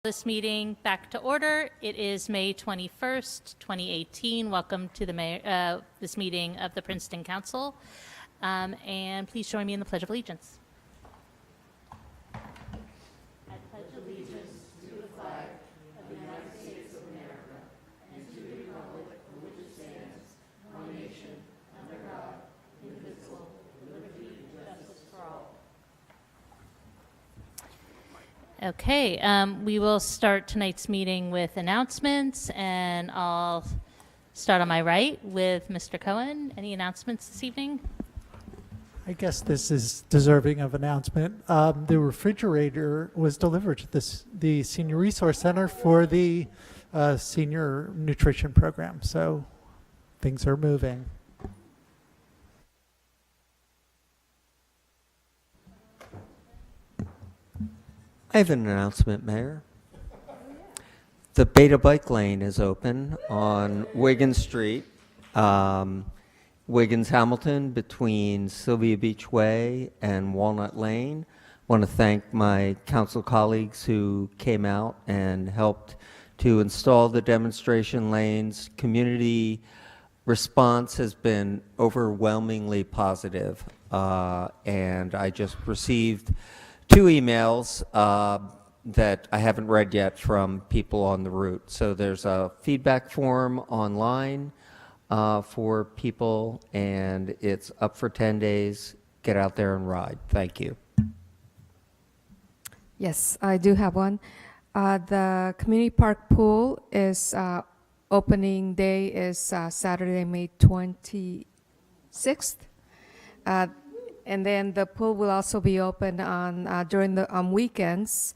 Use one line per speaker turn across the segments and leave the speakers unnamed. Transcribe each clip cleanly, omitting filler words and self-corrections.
This meeting back to order. It is May 21st, 2018. Welcome to this meeting of the Princeton Council. And please join me in the Pledge of Allegiance. I pledge allegiance to the flag of the United States of America and to the republic for which it stands, one nation, under God, indivisible, with liberty and justice for all. Okay, we will start tonight's meeting with announcements, and I'll start on my right with Mr. Cohen. Any announcements this evening?
I guess this is deserving of announcement. The refrigerator was delivered to the Senior Resource Center for the senior nutrition program, so things are moving.
I have an announcement, Mayor. The Beta Bike Lane is open on Wiggins Street, Wiggins-Hamilton, between Sylvia Beach Way and Walnut Lane. I want to thank my council colleagues who came out and helped to install the demonstration lanes. Community response has been overwhelmingly positive, and I just received 2 emails that I haven't read yet from people on the route. So there's a feedback form online for people, and it's up for 10 days. Get out there and ride. Thank you.
Yes, I do have one. The community park pool is opening day is Saturday, May 26th. And then the pool will also be open on during the weekends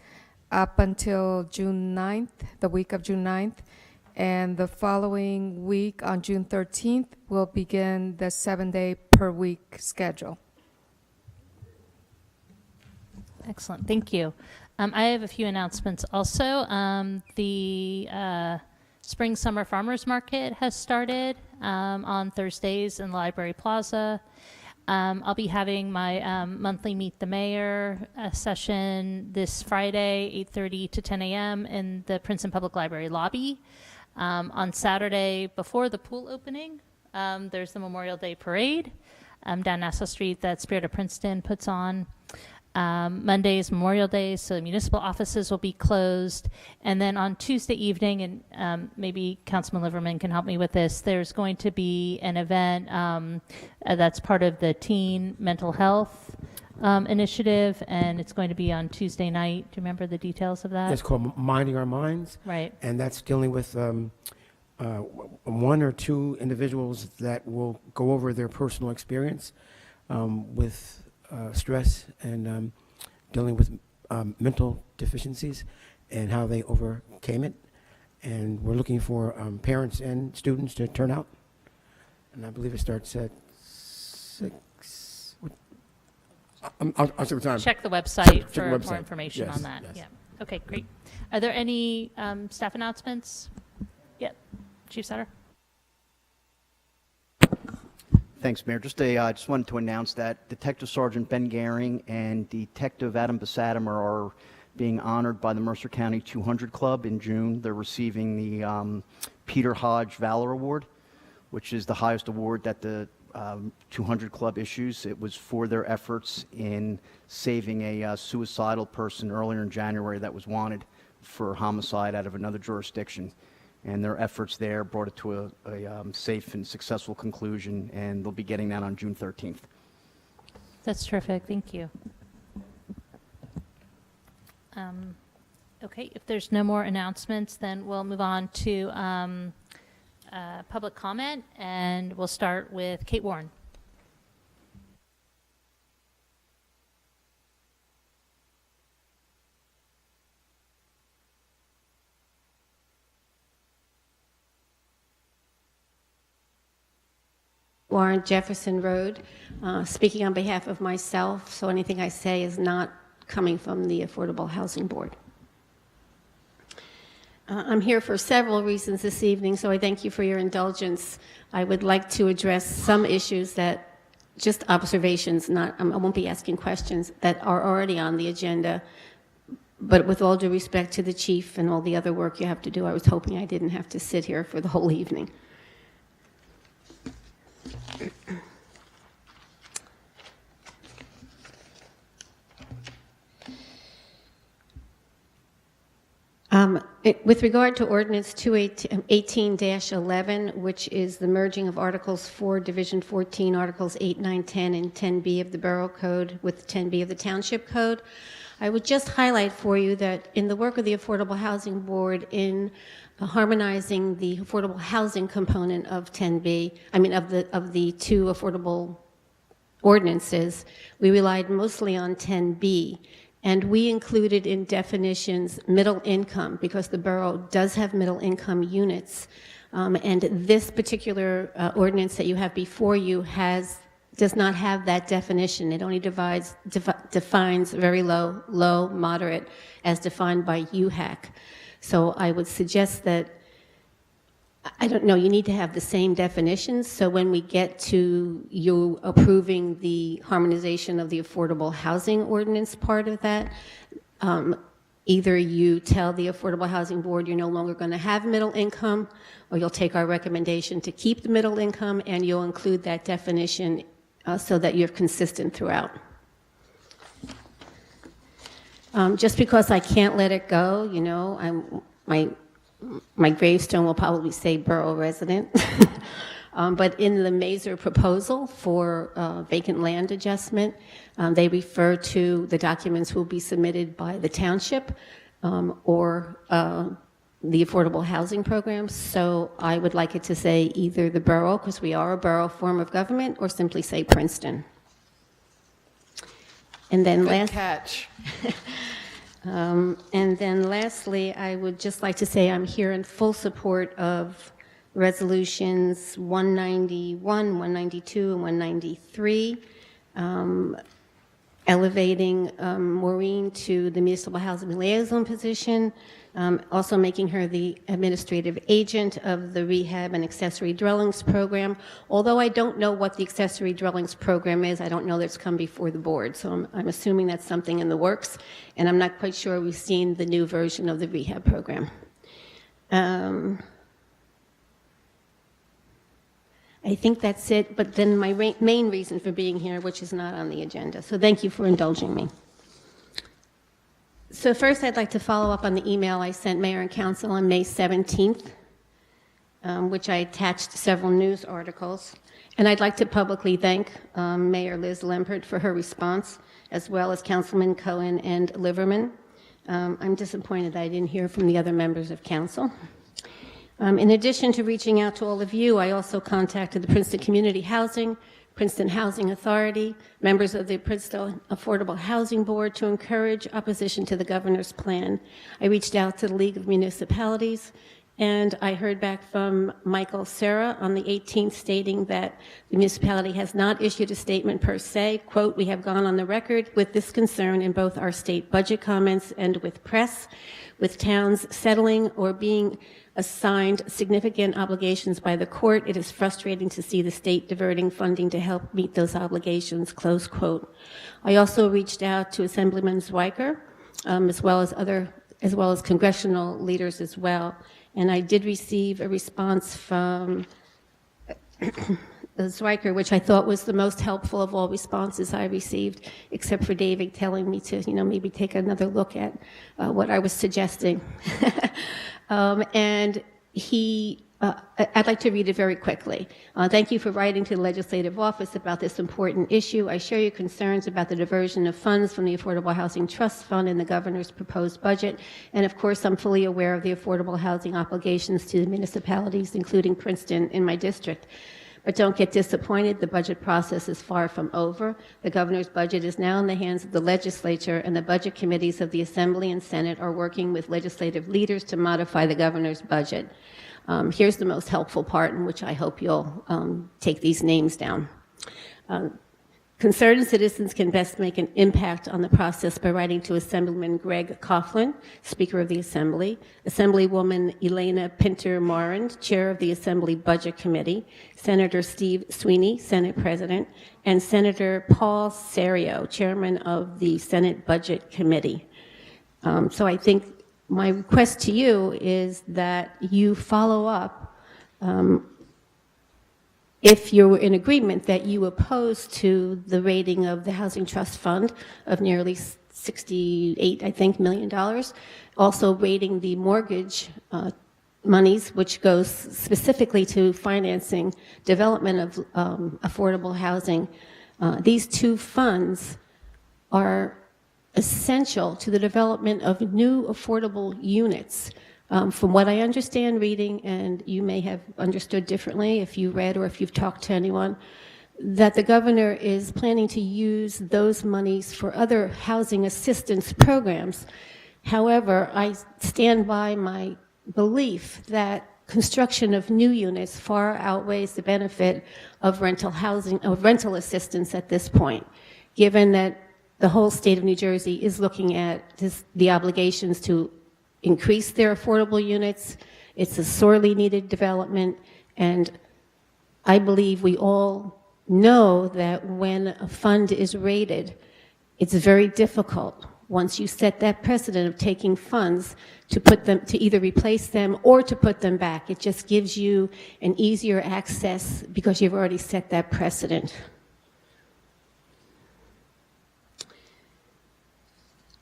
up until June 9th, the week of June 9th. And the following week on June 13th, we'll begin the 7-day per week schedule.
Excellent, thank you. I have a few announcements also. The Spring Summer Farmers Market has started on Thursdays in Library Plaza. I'll be having my monthly Meet the Mayor session this Friday, 8:30 to 10 a.m. in the Princeton Public Library lobby. On Saturday, before the pool opening, there's the Memorial Day Parade down Nassau Street that Spirit of Princeton puts on. Monday is Memorial Day, so the municipal offices will be closed. And then on Tuesday evening, and maybe Councilman Liverman can help me with this, there's going to be an event that's part of the Teen Mental Health Initiative, and it's going to be on Tuesday night. Do you remember the details of that?
It's called Minding Our Minds.
Right.
And that's dealing with 1 or 2 individuals that will go over their personal experience with stress and dealing with mental deficiencies and how they overcame it. And we're looking for parents and students to turn out. And I believe it starts at 6. I'll see what time.
Check the website
Check
for
the
more
website.
information
Yes,
on that.
yes.
Yeah. Okay, great. Are there any staff announcements? Yeah. Chief Sutter?
Thanks, Mayor. Just wanted to announce that Detective Sergeant Ben Gehring and Detective Adam Basadimer are being honored by the Mercer County 200 Club in June. They're receiving the Peter Hodge Valor Award, which is the highest award that the 200 Club issues. It was for their efforts in saving a suicidal person earlier in January that was wanted for homicide out of another jurisdiction. And their efforts there brought it to a safe and successful conclusion, and they'll be getting that on June 13th.
That's terrific. Thank you. Okay, if there's no more announcements, then we'll move on to public comment, and we'll start with Kate Warren.
Warren, Jefferson Road, speaking on behalf of myself, so anything I say is not coming from the Affordable Housing Board. I'm here for several reasons this evening, so I thank you for your indulgence. I would like to address some issues that, just observations, I won't be asking questions, that are already on the agenda But with all due respect to the chief and all the other work you have to do, I was hoping I didn't have to sit here for the whole evening. With regard to Ordinance 218-11, which is the merging of Articles 4, Division 14, Articles 8, 9, 10, and 10B of the Borough Code with 10B of the Township Code, I would just highlight for you that in the work of the Affordable Housing Board in harmonizing the affordable housing component of 10B, of the two affordable ordinances, we relied mostly on 10B. And we included in definitions middle income because the borough does have middle income units. And this particular ordinance that you have before you does not have that definition. It only defines very low, moderate, as defined by UHAC. So I would suggest that, I don't know, you need to have the same definitions. So when we get to you approving the harmonization of the affordable housing ordinance part of that, either you tell the Affordable Housing Board you're no longer going to have middle income, or you'll take our recommendation to keep the middle income and you'll include that definition so that you're consistent throughout. Just because I can't let it go, you know, my gravestone will probably say borough resident. But in the Mazer proposal for vacant land adjustment, they refer to the documents will be submitted by the township or the affordable housing program. So I would like it to say either the borough, because we are a borough form of government, or simply say Princeton. And then
Good catch.
And then lastly, I would just like to say I'm here in full support of resolutions 191, 192, and 193, elevating Maureen to the municipal housing liaison position, also making her the administrative agent of the rehab and accessory dwellings program. Although I don't know what the accessory dwellings program is, I don't know that it's come before the board, so I'm assuming that's something in the works, and I'm not quite sure we've seen the new version of the rehab program. I think that's it, but then my main reason for being here, which is not on the agenda. So thank you for indulging me. So first, I'd like to follow up on the email I sent Mayor and Council on May 17th, which I attached several news articles. And I'd like to publicly thank Mayor Liz Lempert for her response, as well as Councilman Cohen and Liverman. I'm disappointed that I didn't hear from the other members of council. In addition to reaching out to all of you, I also contacted the Princeton Community Housing, Princeton Housing Authority, members of the Princeton Affordable Housing Board to encourage opposition to the governor's plan. I reached out to the League of Municipalities, and I heard back from Michael Serra on the 18th stating that the municipality has not issued a statement per se. Quote, "We have gone on the record with this concern in both our state budget comments and with press, with towns settling or being assigned significant obligations by the court. It is frustrating to see the state diverting funding to help meet those obligations," close quote. I also reached out to Assemblyman Zwiker, as well as congressional leaders as well. And I did receive a response from Zwiker, which I thought was the most helpful of all responses I received, except for David telling me to, maybe take another look at what I was suggesting. And I'd like to read it very quickly. Thank you for writing to the legislative office about this important issue. I share your concerns about the diversion of funds from the Affordable Housing Trust Fund in the governor's proposed budget. And of course, I'm fully aware of the affordable housing obligations to the municipalities, including Princeton in my district. But don't get disappointed. The budget process is far from over. The governor's budget is now in the hands of the legislature, and the budget committees of the Assembly and Senate are working with legislative leaders to modify the governor's budget. Here's the most helpful part, in which I hope you'll take these names down. Concerned citizens can best make an impact on the process by writing to Assemblyman Greg Coughlin, Speaker of the Assembly, Assemblywoman Elena Pinter-Marand, Chair of the Assembly Budget Committee, Senator Steve Sweeney, Senate President, and Senator Paul Serio, Chairman of the Senate Budget Committee. So I think my request to you is that you follow up, if you're in agreement that you oppose to the rating of the Housing Trust Fund of nearly 68, I think, $1 million, also rating the mortgage monies, which goes specifically to financing development of affordable housing. These two funds are essential to the development of new affordable units. From what I understand reading, and you may have understood differently if you read or if you've talked to anyone, that the governor is planning to use those monies for other housing assistance programs. However, I stand by my belief that construction of new units far outweighs the benefit of rental housing, of rental assistance at this point, given that the whole state of New Jersey is looking at the obligations to increase their affordable units. It's a sorely needed development, and I believe we all know that when a fund is rated, it's very difficult, once you set that precedent of taking funds, to put them, to either replace them or to put them back. It just gives you an easier access because you've already set that precedent.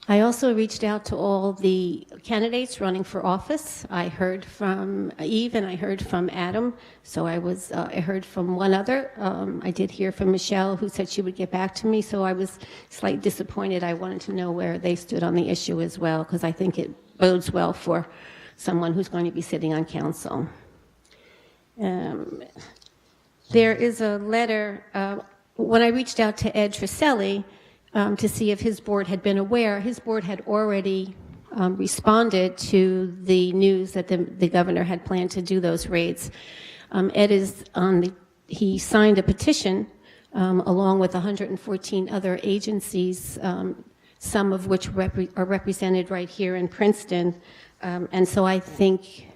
I also reached out to all the candidates running for office. I heard from Eve and I heard from Adam, so I heard from one other. I did hear from Michelle, who said she would get back to me, so I was slightly disappointed. I wanted to know where they stood on the issue as well, because I think it bodes well for someone who's going to be sitting on council. There is a letter, when I reached out to Ed Trisselli, to see if his board had been aware. His board had already responded to the news that the governor had planned to do those raids. Ed is he signed a petition along with 114 other agencies, some of which are represented right here in Princeton. And so I think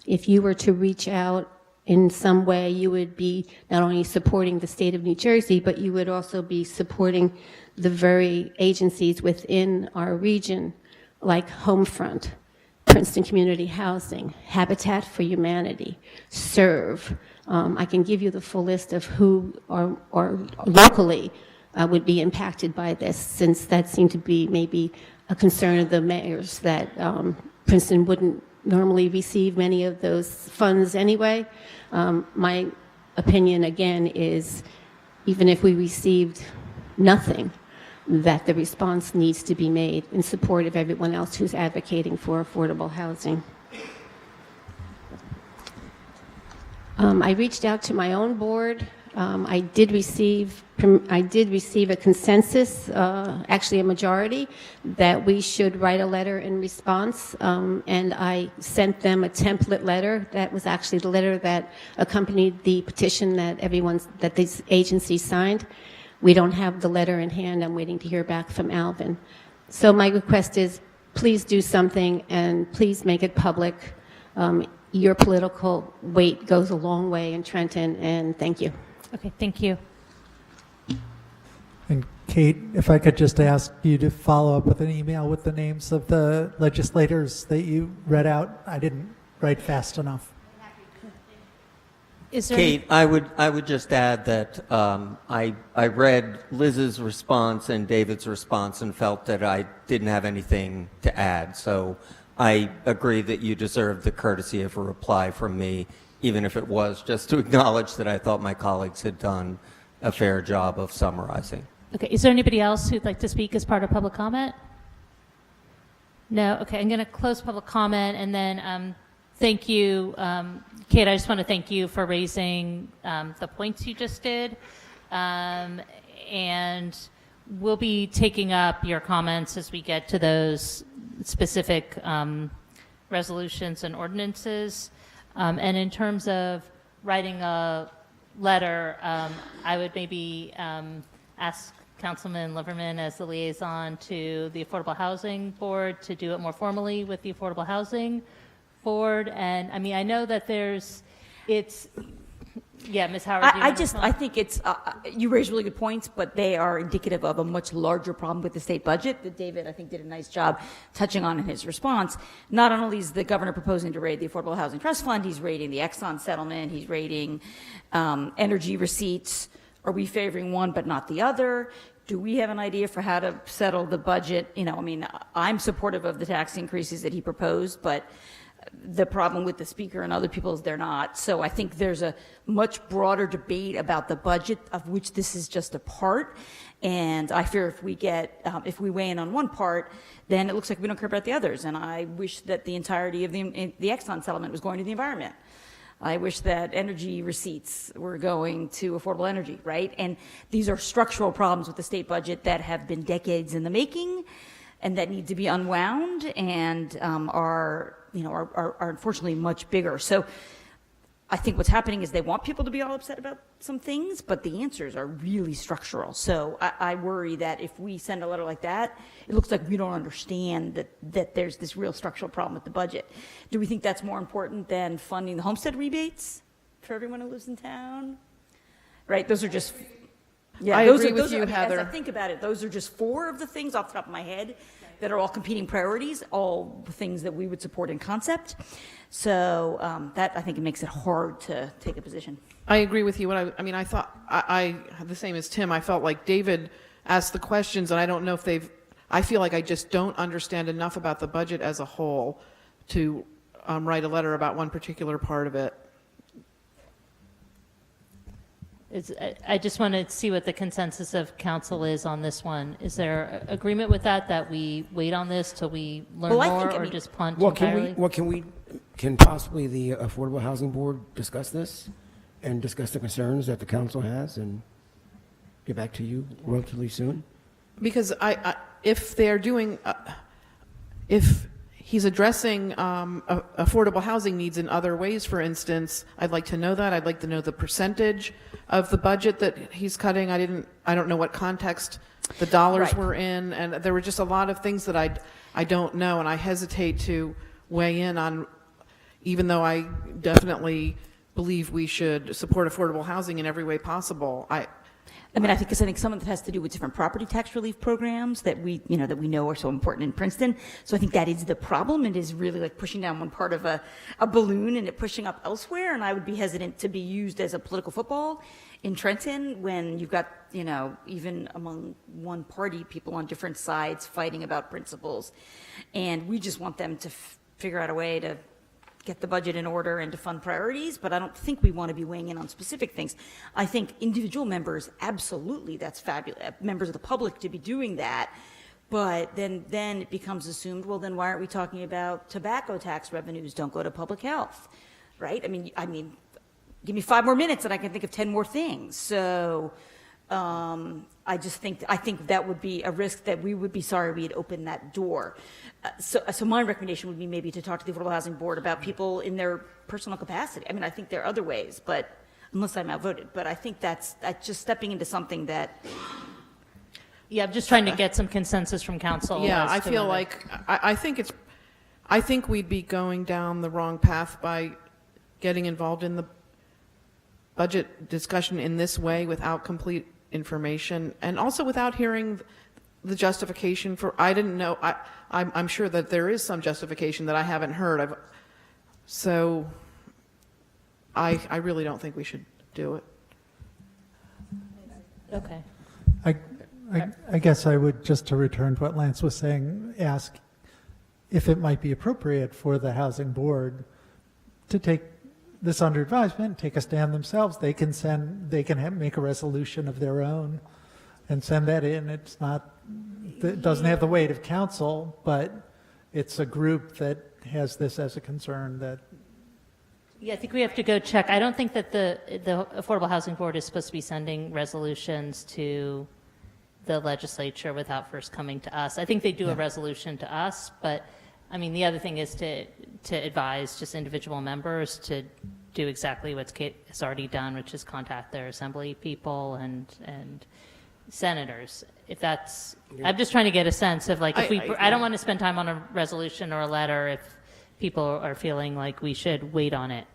if you were to reach out in some way, you would be not only supporting the state of New Jersey, but you would also be supporting the very agencies within our region, like Homefront, Princeton Community Housing, Habitat for Humanity, SERVE. I can give you the full list of who are locally would be impacted by this, since that seemed to be maybe a concern of the mayors that Princeton wouldn't normally receive many of those funds anyway. My opinion, again, is even if we received nothing, that the response needs to be made in support of everyone else who's advocating for affordable housing. I reached out to my own board. I did receive a consensus, actually a majority, that we should write a letter in response, and I sent them a template letter. That was actually the letter that accompanied the petition that these agencies signed. We don't have the letter in hand. I'm waiting to hear back from Alvin. So my request is, please do something and please make it public. Your political weight goes a long way in Trenton, and thank you.
Okay, thank you.
And Kate, if I could just ask you to follow up with an email with the names of the legislators that you read out. I didn't write fast enough.
Is there
Kate, I would just add that I read Liz's response and David's response and felt that I didn't have anything to add. So I agree that you deserve the courtesy of a reply from me, even if it was just to acknowledge that I thought my colleagues had done a fair job of summarizing.
Okay, is there anybody else who'd like to speak as part of public comment? No? Okay, I'm going to close public comment, and then thank you, Kate, I just want to thank you for raising the points you just did, and we'll be taking up your comments as we get to those specific resolutions and ordinances. And in terms of writing a letter, I would maybe ask Councilman Liverman as the liaison to the Affordable Housing Board to do it more formally with the Affordable Housing Board. And I mean, I know that Yeah, Ms. Howard, do you
I
wanna
just,
respond?
I think it's, you raise really good points, but they are indicative of a much larger problem with the state budget that David, I think, did a nice job touching on in his response. Not only is the governor proposing to raid the Affordable Housing Trust Fund, he's raiding the Exxon settlement, he's raiding energy receipts. Are we favoring one but not the other? Do we have an idea for how to settle the budget? You know, I mean, I'm supportive of the tax increases that he proposed, but the problem with the speaker and other people is they're not. So I think there's a much broader debate about the budget, of which this is just a part. And I fear if we weigh in on one part, then it looks like we don't care about the others. And I wish that the entirety of the Exxon settlement was going to the environment. I wish that energy receipts were going to affordable energy, right? And these are structural problems with the state budget that have been decades in the making and that need to be unwound and are unfortunately much bigger. So I think what's happening is they want people to be all upset about some things, but the answers are really structural. So I worry that if we send a letter like that, it looks like we don't understand that there's this real structural problem with the budget. Do we think that's more important than funding the homestead rebates for everyone who lives in town? Right, those are just, yeah.
I
those
agree
are,
with
those
you,
are,
Heather.
As I think about it, those are just 4 of the things off the top of my head that are all competing priorities, all the things that we would support in concept. So that, I think, it makes it hard to take a position.
I agree with you. I mean, I thought, I the same as Tim, I felt like David asked the questions, and I don't know if I feel like I just don't understand enough about the budget as a whole to write a letter about one particular part of it.
I just want to see what the consensus of council is on this one. Is there agreement with that we wait on this till we learn
Well, I
more,
think, I
or
mean-
just punt
Well,
entirely?
can possibly the Affordable Housing Board discuss this and discuss the concerns that the council has and get back to you relatively soon?
Because if they're doing, if he's addressing affordable housing needs in other ways, for instance, I'd like to know that. I'd like to know the percentage of the budget that he's cutting. I don't know what context the dollars
Right.
were in, and there were just a lot of things that I don't know, and I hesitate to weigh in on, even though I definitely believe we should support affordable housing in every way possible. I
think some of it has to do with different property tax relief programs that we know are so important in Princeton. So I think that is the problem. It is really like pushing down one part of a balloon and it pushing up elsewhere. And I would be hesitant to be used as a political football in Trenton when you've got, even among one party, people on different sides fighting about principles. And we just want them to figure out a way to get the budget in order and to fund priorities, but I don't think we want to be weighing in on specific things. I think individual members, absolutely, that's fabulous. Members of the public to be doing that, but then it becomes assumed, well, then why aren't we talking about tobacco tax revenues don't go to public health, right? I mean, give me 5 more minutes and I can think of 10 more things. So I think that would be a risk that we would be sorry we had opened that door. So my recommendation would be maybe to talk to the Affordable Housing Board about people in their personal capacity. I mean, I think there are other ways, but unless I'm outvoted, but I think that's just stepping into something that.
Yeah, I'm just trying to get some consensus from council.
Yeah,
as
I
to
feel
whether-
like, I think we'd be going down the wrong path by getting involved in the budget discussion in this way without complete information and also without hearing the justification for, I didn't know, I'm sure that there is some justification that I haven't heard. So I really don't think we should do it.
Okay.
I guess I would, just to return to what Lance was saying, ask if it might be appropriate for the housing board to take this under advisement, take a stand themselves. They can make a resolution of their own and send that in. It doesn't have the weight of council, but it's a group that has this as a concern that.
Yeah, I think we have to go check. I don't think that the Affordable Housing Board is supposed to be sending resolutions to the legislature without first coming to us. I think they do a resolution to us, but I mean, the other thing is to advise just individual members to do exactly what Kate has already done, which is contact their assembly people and senators. If that's, I'm just trying to get a sense of like, I don't want to spend time on a resolution or a letter if people are feeling like we should wait on it.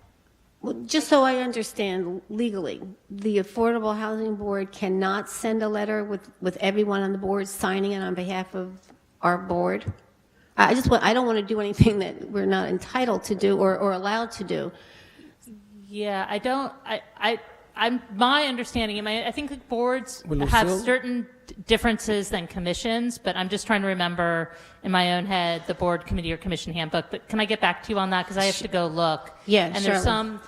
Well, just so I understand legally, the Affordable Housing Board cannot send a letter with everyone on the board signing it on behalf of our board? I don't want to do anything that we're not entitled to do or allowed to do.
Yeah, my understanding, I think the boards
Well,
have
Lucille?
certain differences than commissions, but I'm just trying to remember in my own head the board, committee, or commission handbook. But can I get back to you on that? Because I have to go look.
Yeah,
And there's
surely.
some,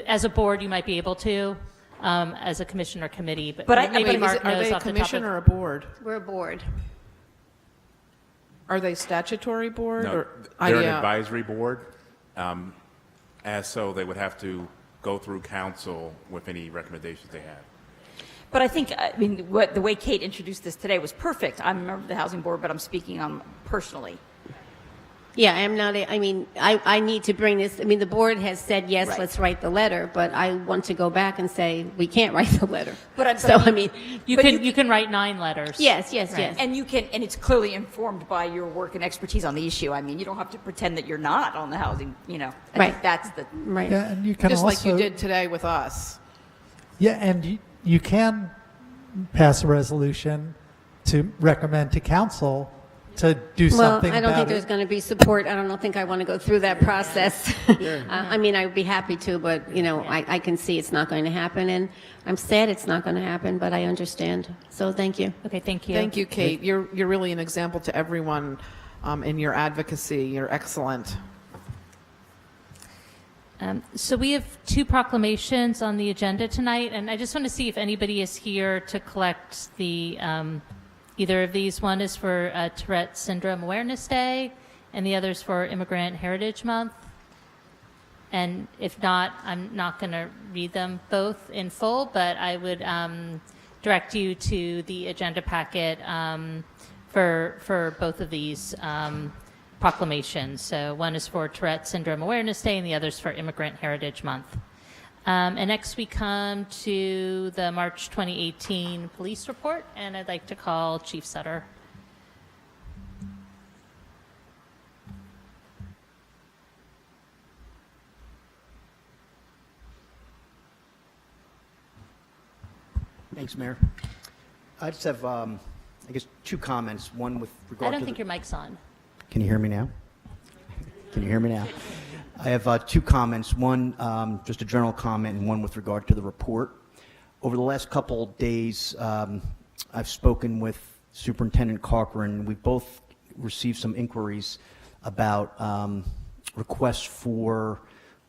as a board, you might be able to, as a commission or committee, but
But I-
maybe
but
Mark
Are
knows
they a
off the top
commission
of.
or a board?
We're a board.
Are they statutory board?
No,
or
they're an
yeah.
advisory board. As so, they would have to go through council with any recommendations they have.
But I think, the way Kate introduced this today was perfect. I'm a member of the housing board, but I'm speaking on personally.
Yeah, I'm not, I need to bring this, the board has said, yes,
Right.
let's write the letter, but I want to go back and say, we can't write the letter.
But
So,
You
but
can write 9 letters.
yes,
Right.
yes.
And and it's clearly informed by your work and expertise on the issue. You don't have to pretend that you're not on the housing, I
Right.
think that's the,
Right.
Yeah, and you can
Just
also
like you did today with us.
Yeah, and you can pass a resolution to recommend to council to do
Well,
something
I don't
about
think there's
it.
going to be support. I don't think I want to go through that process. I would be happy to, but, I can see it's not going to happen, and I'm sad it's not going to happen, but I understand. So thank you.
Okay, thank you.
Thank you, Kate. You're really an example to everyone in your advocacy. You're excellent.
So we have 2 proclamations on the agenda tonight, and I just want to see if anybody is here to collect the either of these. One is for Tourette Syndrome Awareness Day, and the other is for Immigrant Heritage Month. And if not, I'm not going to read them both in full, but I would direct you to the agenda packet for both of these proclamations. So one is for Tourette Syndrome Awareness Day, and the other is for Immigrant Heritage Month. And next we come to the March 2018 police report, and I'd like to call Chief Sutter.
Thanks, Mayor. I just have, I guess, 2 comments. One with
I
regard to
don't think your mic's on.
Can you hear me now? Can you hear me now? I have 2 comments. One, just a general comment, and one with regard to the report. Over the last couple days, I've spoken with Superintendent Corcoran. We've both received some inquiries about requests for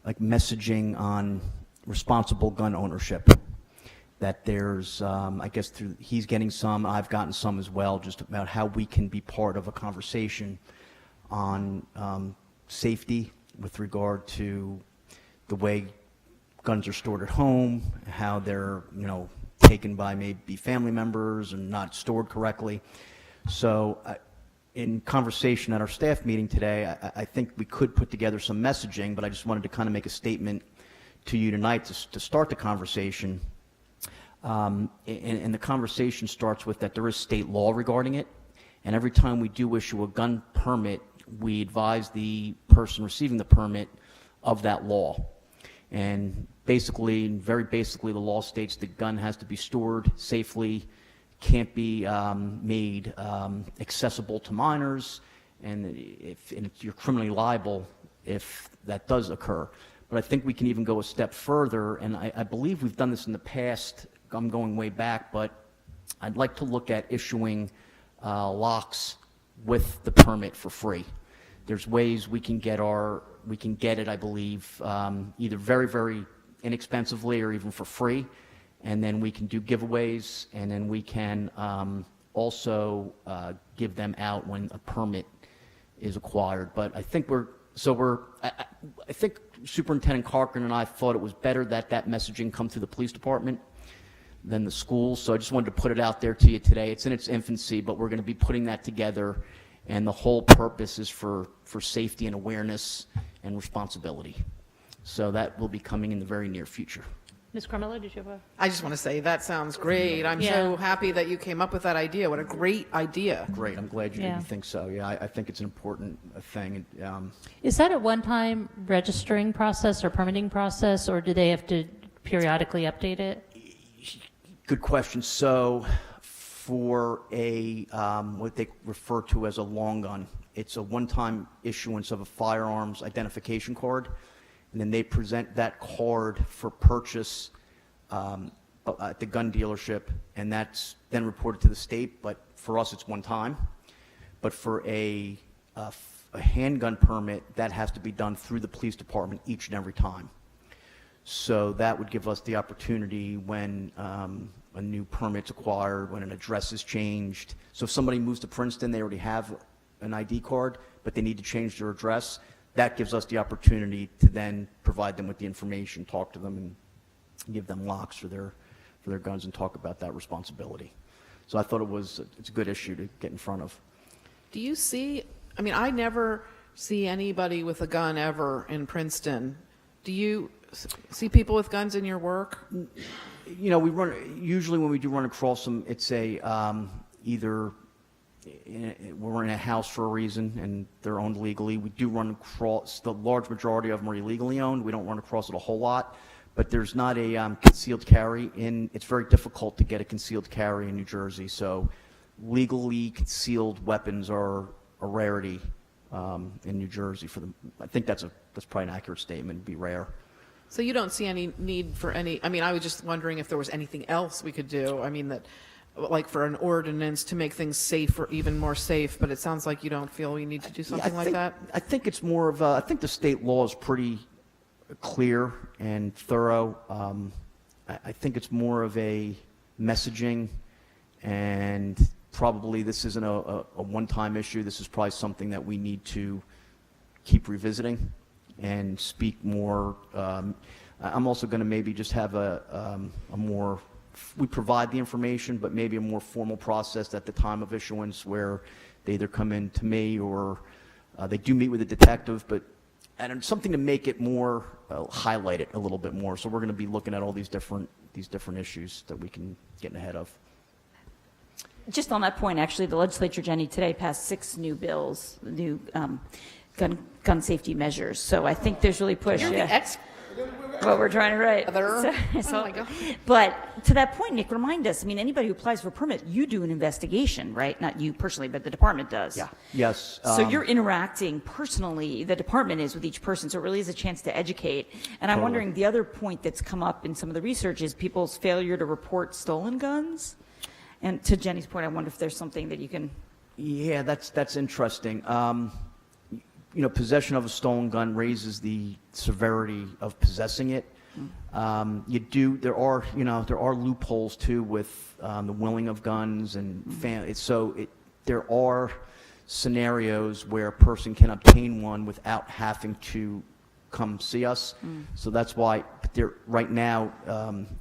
messaging on responsible gun ownership. That there's, I guess he's getting some, I've gotten some as well, just about how we can be part of a conversation on safety with regard to the way guns are stored at home, how they're, taken by maybe family members and not stored correctly. So in conversation at our staff meeting today, I think we could put together some messaging, but I just wanted to kind of make a statement to you tonight to start the conversation. And the conversation starts with that there is state law regarding it, and every time we do issue a gun permit, we advise the person receiving the permit of that law. And basically, very basically, the law states the gun has to be stored safely, can't be made accessible to minors, and you're criminally liable if that does occur. But I think we can even go a step further, and I believe we've done this in the past. I'm going way back, but I'd like to look at issuing locks with the permit for free. There's ways we can get it, I believe, either very, very inexpensively or even for free, and then we can do giveaways, and then we can also give them out when a permit is acquired. But I think I think Superintendent Corcoran and I thought it was better that messaging come through the police department than the schools. So I just wanted to put it out there to you today. It's in its infancy, but we're going to be putting that together, and the whole purpose is for safety and awareness and responsibility. So that will be coming in the very near future.
Ms. Carmelo, did you have a?
I just want to say that sounds great. I'm
Yeah.
so happy that you came up with that idea. What a great idea.
Great, I'm glad you
Yeah.
think so. Yeah, I think it's an important thing.
Is that a one-time registering process or permitting process, or do they have to periodically update it?
Good question. So for what they refer to as a long gun, it's a one-time issuance of a firearms identification card, and then they present that card for purchase at the gun dealership, and that's then reported to the state. But for us, it's one time. But for a handgun permit, that has to be done through the police department each and every time. So that would give us the opportunity when a new permit's acquired, when an address is changed. So if somebody moves to Princeton, they already have an ID card, but they need to change their address, that gives us the opportunity to then provide them with the information, talk to them, and give them locks for their guns and talk about that responsibility. So I thought it's a good issue to get in front of.
Do you see, I mean, I never see anybody with a gun ever in Princeton. Do you see people with guns in your work?
You know, usually when we do run across them, it's either we're in a house for a reason and they're owned legally. We do run across, the large majority of them are illegally owned. We don't run across it a whole lot, but there's not a concealed carry it's very difficult to get a concealed carry in New Jersey. So legally concealed weapons are a rarity in New Jersey for them. I think that's probably an accurate statement. It'd be rare.
So you don't see any need for any, I mean, I was just wondering if there was anything else we could do. I mean, that, like for an ordinance to make things safer, even more safe, but it sounds like you don't feel we need to do something like that?
I think it's more of I think the state law is pretty clear and thorough. I think it's more of a messaging, and probably this isn't a one-time issue. This is probably something that we need to keep revisiting and speak more. I'm also going to maybe just have a more, we provide the information, but maybe a more formal process at the time of issuance where they either come in to me or they do meet with a detective, and something to make it more, highlight it a little bit more. So we're going to be looking at all these different issues that we can get ahead of.
Just on that point, actually, the legislature, Jenny, today passed 6 new bills, new gun safety measures. So I think there's really push. What we're trying to write.
Oh my God.
But to that point, Nick, remind us, I mean, anybody who applies for a permit, you do an investigation, right? Not you personally, but the department does.
Yeah. Yes.
So you're interacting personally, the department is, with each person, so it really is a chance to educate. And I'm wondering, the other point that's come up in some of the research is people's failure to report stolen guns. And to Jenny's point, I wonder if there's something that you can...
Yeah, that's interesting. You know, possession of a stolen gun raises the severity of possessing it. There are loopholes too with the willing of guns and there are scenarios where a person can obtain one without having to come see us. So that's why right now,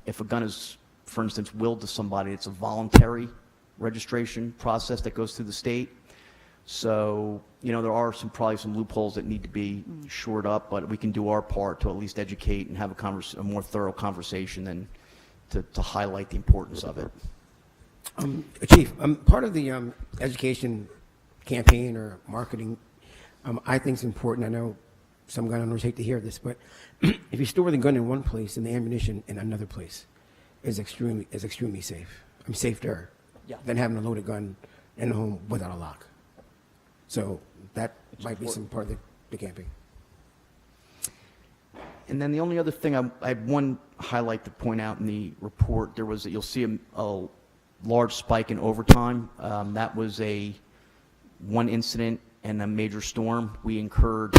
if a gun is, for instance, willed to somebody, it's a voluntary registration process that goes through the state. So, you know, there are probably some loopholes that need to be shored up, but we can do our part to at least educate and have a more thorough conversation than to highlight the importance of it.
Chief, part of the education campaign or marketing, I think is important. I know some gun owners hate to hear this, but if you store the gun in one place and the ammunition in another place, is extremely safe. Safer than having a loaded gun in the home without a lock. So that might be some part of the campaign.
And then the only other thing, I have one highlight to point out in the report. You'll see a large spike in overtime. That was one incident and a major storm. We incurred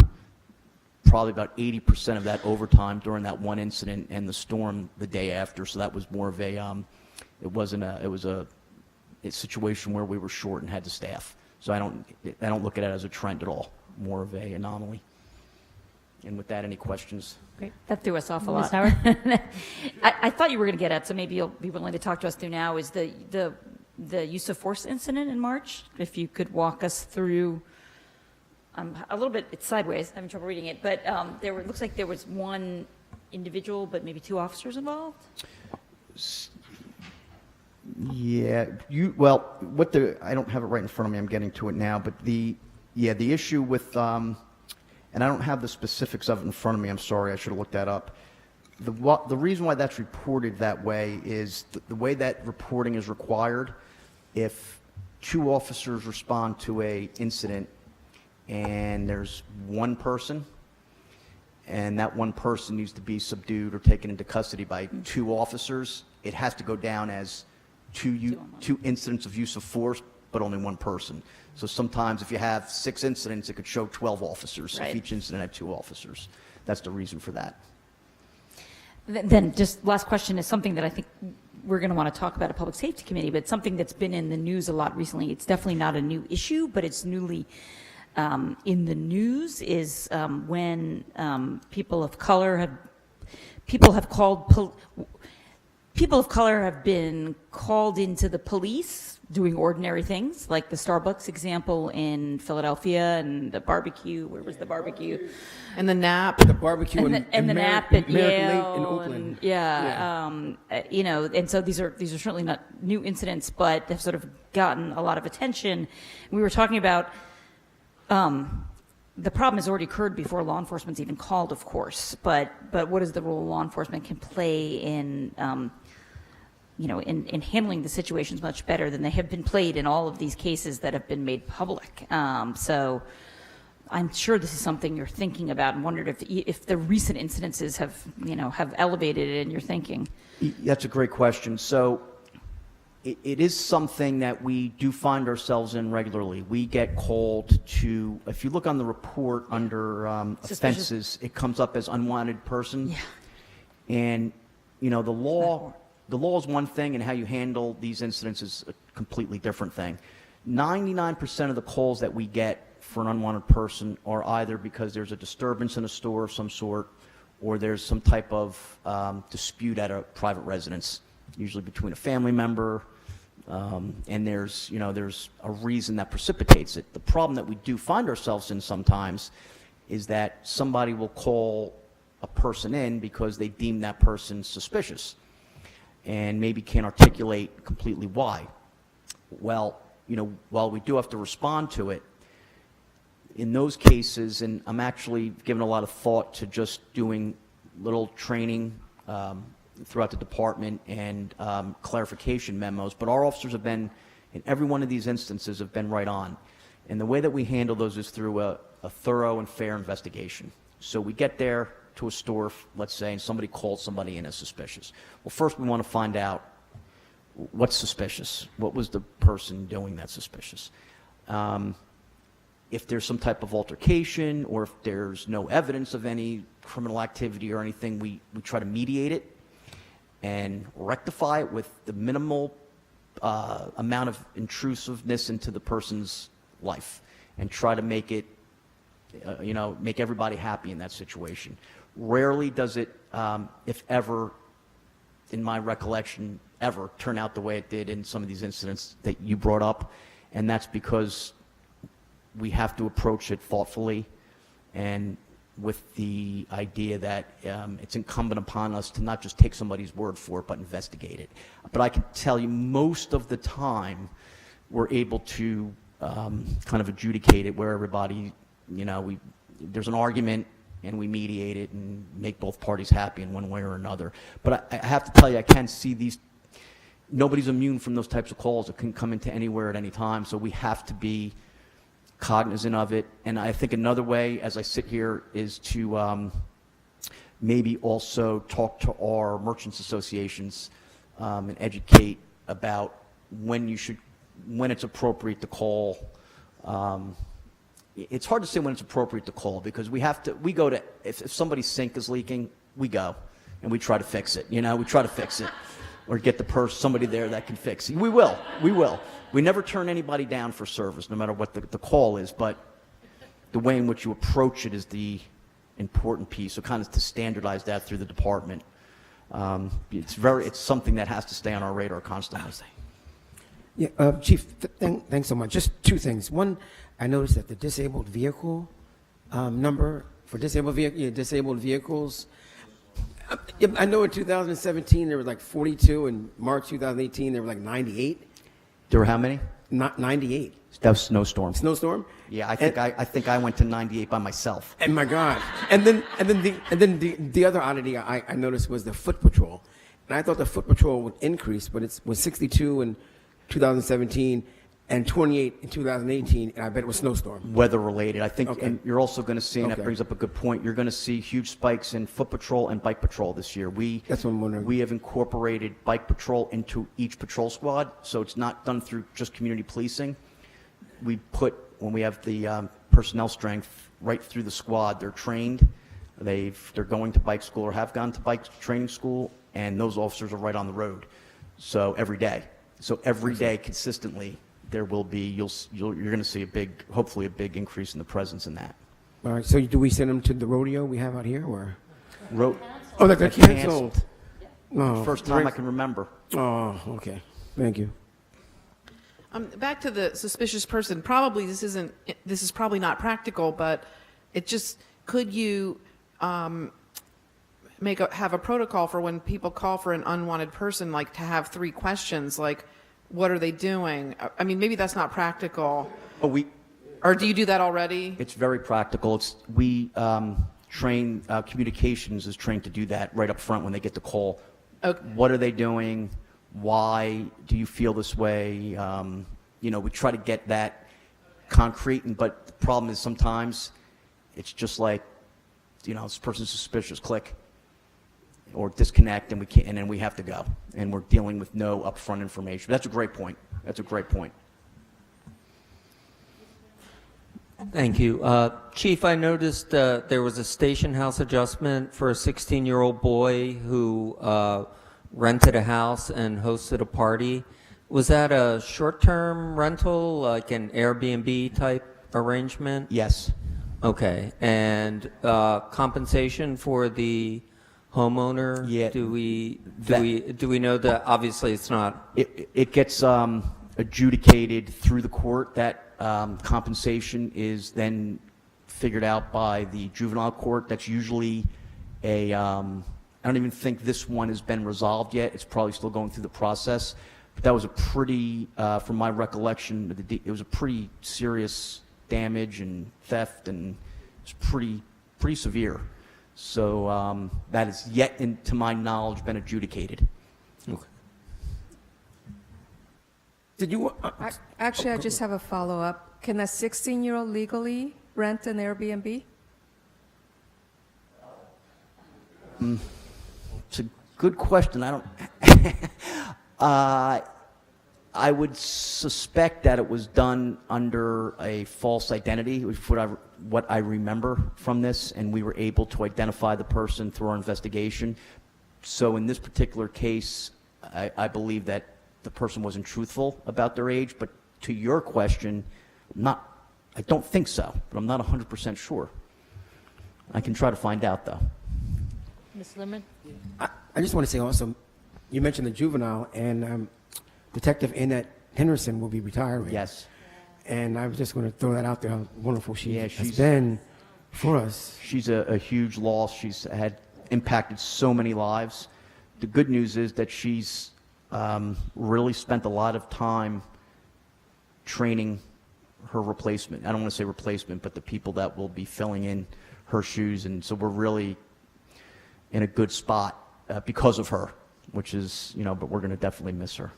probably about 80% of that overtime during that one incident and the storm the day after. So that was more of it was a situation where we were short and had to staff. So I don't look at it as a trend at all, more of an anomaly. And with that, any questions?
Great. That threw us off a
Ms.
lot.
Howard?
I thought you were going to get at, so maybe you'll be willing to talk to us through now, is the use of force incident in March. If you could walk us through, a little bit, it's sideways, I'm having trouble reading it, but looks like there was one individual, but maybe 2 officers involved?
Yeah, I don't have it right in front of me, I'm getting to it now, but the issue with, and I don't have the specifics of it in front of me, I'm sorry, I should have looked that up. The reason why that's reported that way is the way that reporting is required. If 2 officers respond to a incident and there's one person, and that one person needs to be subdued or taken into custody by 2 officers, it has to go down as two incidents of use of force, but only one person. So sometimes if you have 6 incidents, it could show 12 officers
Right.
if each incident had 2 officers. That's the reason for that.
Then just last question is something that I think we're going to want to talk about at Public Safety Committee, but something that's been in the news a lot recently. It's definitely not a new issue, but it's newly in the news is when people of color have been called into the police doing ordinary things, like the Starbucks example in Philadelphia and the barbecue. Where was the barbecue?
And the nap.
The barbecue
And the nap at Yale,
in Oakland.
and and so these are certainly not new incidents, but they've sort of gotten a lot of attention. We were talking about the problem has already occurred before law enforcement's even called, of course. But what is the role law enforcement can play in in handling the situations much better than they have been played in all of these cases that have been made public. So I'm sure this is something you're thinking about, and wondered if the recent incidences have elevated it in your thinking.
That's a great question. So it is something that we do find ourselves in regularly. We get called to, if you look on the report under offenses, it comes up as unwanted person.
Yeah.
And, the law is one thing, and how you handle these incidents is a completely different thing. 99% of the calls that we get for an unwanted person are either because there's a disturbance in a store of some sort, or there's some type of dispute at a private residence, usually between a family member, and there's a reason that precipitates it. The problem that we do find ourselves in sometimes is that somebody will call a person in because they deem that person suspicious, and maybe can't articulate completely why. Well, while we do have to respond to it, in those cases, and I'm actually giving a lot of thought to just doing little training throughout the department and clarification memos, but our officers have been, in every one of these instances, have been right on. And the way that we handle those is through a thorough and fair investigation. So we get there to a store, let's say, and somebody calls somebody in as suspicious. Well, first we want to find out what's suspicious. What was the person doing that's suspicious? If there's some type of altercation, or if there's no evidence of any criminal activity or anything, we try to mediate it and rectify it with the minimal amount of intrusiveness into the person's life, and try to make it, make everybody happy in that situation. Rarely does it, if ever, in my recollection, ever turn out the way it did in some of these incidents that you brought up, and that's because we have to approach it thoughtfully and with the idea that it's incumbent upon us to not just take somebody's word for it, but investigate it. But I can tell you, most of the time, we're able to kind of adjudicate it where everybody, there's an argument, and we mediate it and make both parties happy in one way or another. But I have to tell you, I can see these, nobody's immune from those types of calls. It can come into anywhere at any time, so we have to be cognizant of it. And I think another way, as I sit here, is to maybe also talk to our merchants associations and educate about when it's appropriate to call. It's hard to say when it's appropriate to call, because if somebody's sink is leaking, we go and we try to fix it. We try to fix it, or get somebody there that can fix it. We will. We never turn anybody down for service, no matter what the call is, but the way in which you approach it is the important piece. So kind of to standardize that through the department. It's something that has to stay on our radar constantly.
Yeah, Chief, thanks so much. Just 2 things. One, I noticed that the disabled vehicle number for disabled vehicles, Yeah, I know in 2017 there was like 42, and March 2018 there were like 98.
There were how many?
Not 98.
That was snowstorm.
Snowstorm?
Yeah, I think I went to 98 by myself.
And my God. And then the other oddity I noticed was the foot patrol. And I thought the foot patrol would increase, but it was 62 in 2017 and 28 in 2018, and I bet it was snowstorm.
Weather related. I think,
Okay.
and you're also going to see, and that
Okay.
brings up a good point, you're going to see huge spikes in foot patrol and bike patrol this year.
That's what I'm wondering.
We have incorporated bike patrol into each patrol squad, so it's not done through just community policing. We put, when we have the personnel strength right through the squad, they're trained, they're going to bike school or have gone to bike training school, and those officers are right on the road. So every day. So every day consistently, there will be, you're going to see hopefully a big increase in the presence in that.
All right, so do we send them to the rodeo we have out here, or?
Ro-
Oh, they're
That's
canceled. Oh,
First time I can remember.
Oh, okay. Thank you.
Back to the suspicious person. Probably this is probably not practical, but it just, could you have a protocol for when people call for an unwanted person, like to have 3 questions, like, what are they doing? I mean, maybe that's not practical.
Oh,
Or do you do that already?
It's very practical. We train, communications is trained to do that right up front when they get the call.
Okay.
What are they doing? Why do you feel this way? We try to get that concrete, but the problem is sometimes it's just like, this person's suspicious, click, or disconnect, and then we have to go, and we're dealing with no upfront information. That's a great point. That's a great point.
Thank you. Chief, I noticed there was a station house adjustment for a 16-year-old boy who rented a house and hosted a party. Was that a short-term rental, like an Airbnb type arrangement?
Yes.
Okay. And compensation for the homeowner?
Yeah.
Do we know that? Obviously, it's not.
It gets adjudicated through the court. That compensation is then figured out by the juvenile court. That's usually I don't even think this one has been resolved yet. It's probably still going through the process. But that was a pretty, from my recollection, it was a pretty serious damage and theft, and it's pretty severe. So that has yet, to my knowledge, been adjudicated.
Okay.
Did you?
Actually, I just have a follow-up. Can a 16-year-old legally rent an Airbnb?
It's a good question. I don't. I would suspect that it was done under a false identity, which is what I remember from this, and we were able to identify the person through our investigation. So in this particular case, I believe that the person wasn't truthful about their age, but to your question, I don't think so, but I'm not 100% sure. I can try to find out, though.
Ms. Limerick?
I just want to say also, you mentioned the juvenile, and Detective Annette Henderson will be retiring.
Yes.
And I was just going to throw that out there, how wonderful she
Yeah,
has
she's-
been for us.
She's a huge loss. She's had impacted so many lives. The good news is that she's really spent a lot of time training her replacement. I don't want to say replacement, but the people that will be filling in her shoes. And so we're really in a good spot because of her, which is, but we're going to definitely miss her.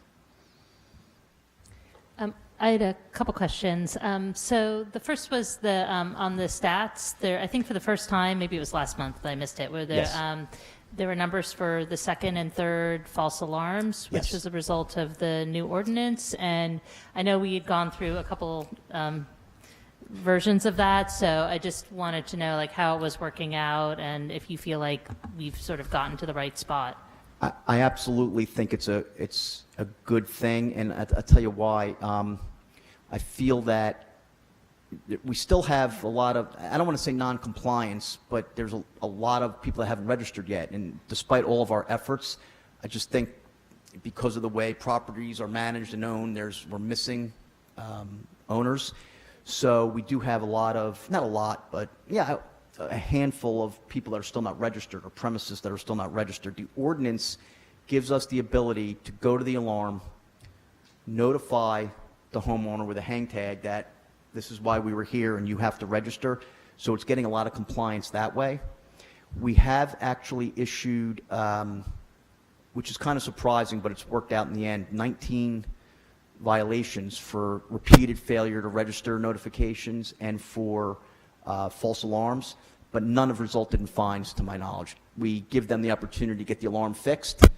I had a couple questions. So the first was on the stats. There, I think for the first time, maybe it was last month, but I missed it. Where there were numbers for the second and third false alarms, which
Yes.
was a result of the new ordinance. And I know we had gone through a couple versions of that, so I just wanted to know like how it was working out, and if you feel like we've sort of gotten to the right spot.
I absolutely think it's a good thing, and I'll tell you why. I feel that we still have a lot of, I don't want to say non-compliance, but there's a lot of people that haven't registered yet, and despite all of our efforts, I just think because of the way properties are managed and owned, we're missing owners. So we do have a lot of, not a lot, but yeah, a handful of people that are still not registered or premises that are still not registered. The ordinance gives us the ability to go to the alarm, notify the homeowner with a hang tag that this is why we were here and you have to register. So it's getting a lot of compliance that way. We have actually issued, which is kind of surprising, but it's worked out in the end, 19 violations for repeated failure to register notifications and for false alarms, but none have resulted in fines to my knowledge. We give them the opportunity to get the alarm fixed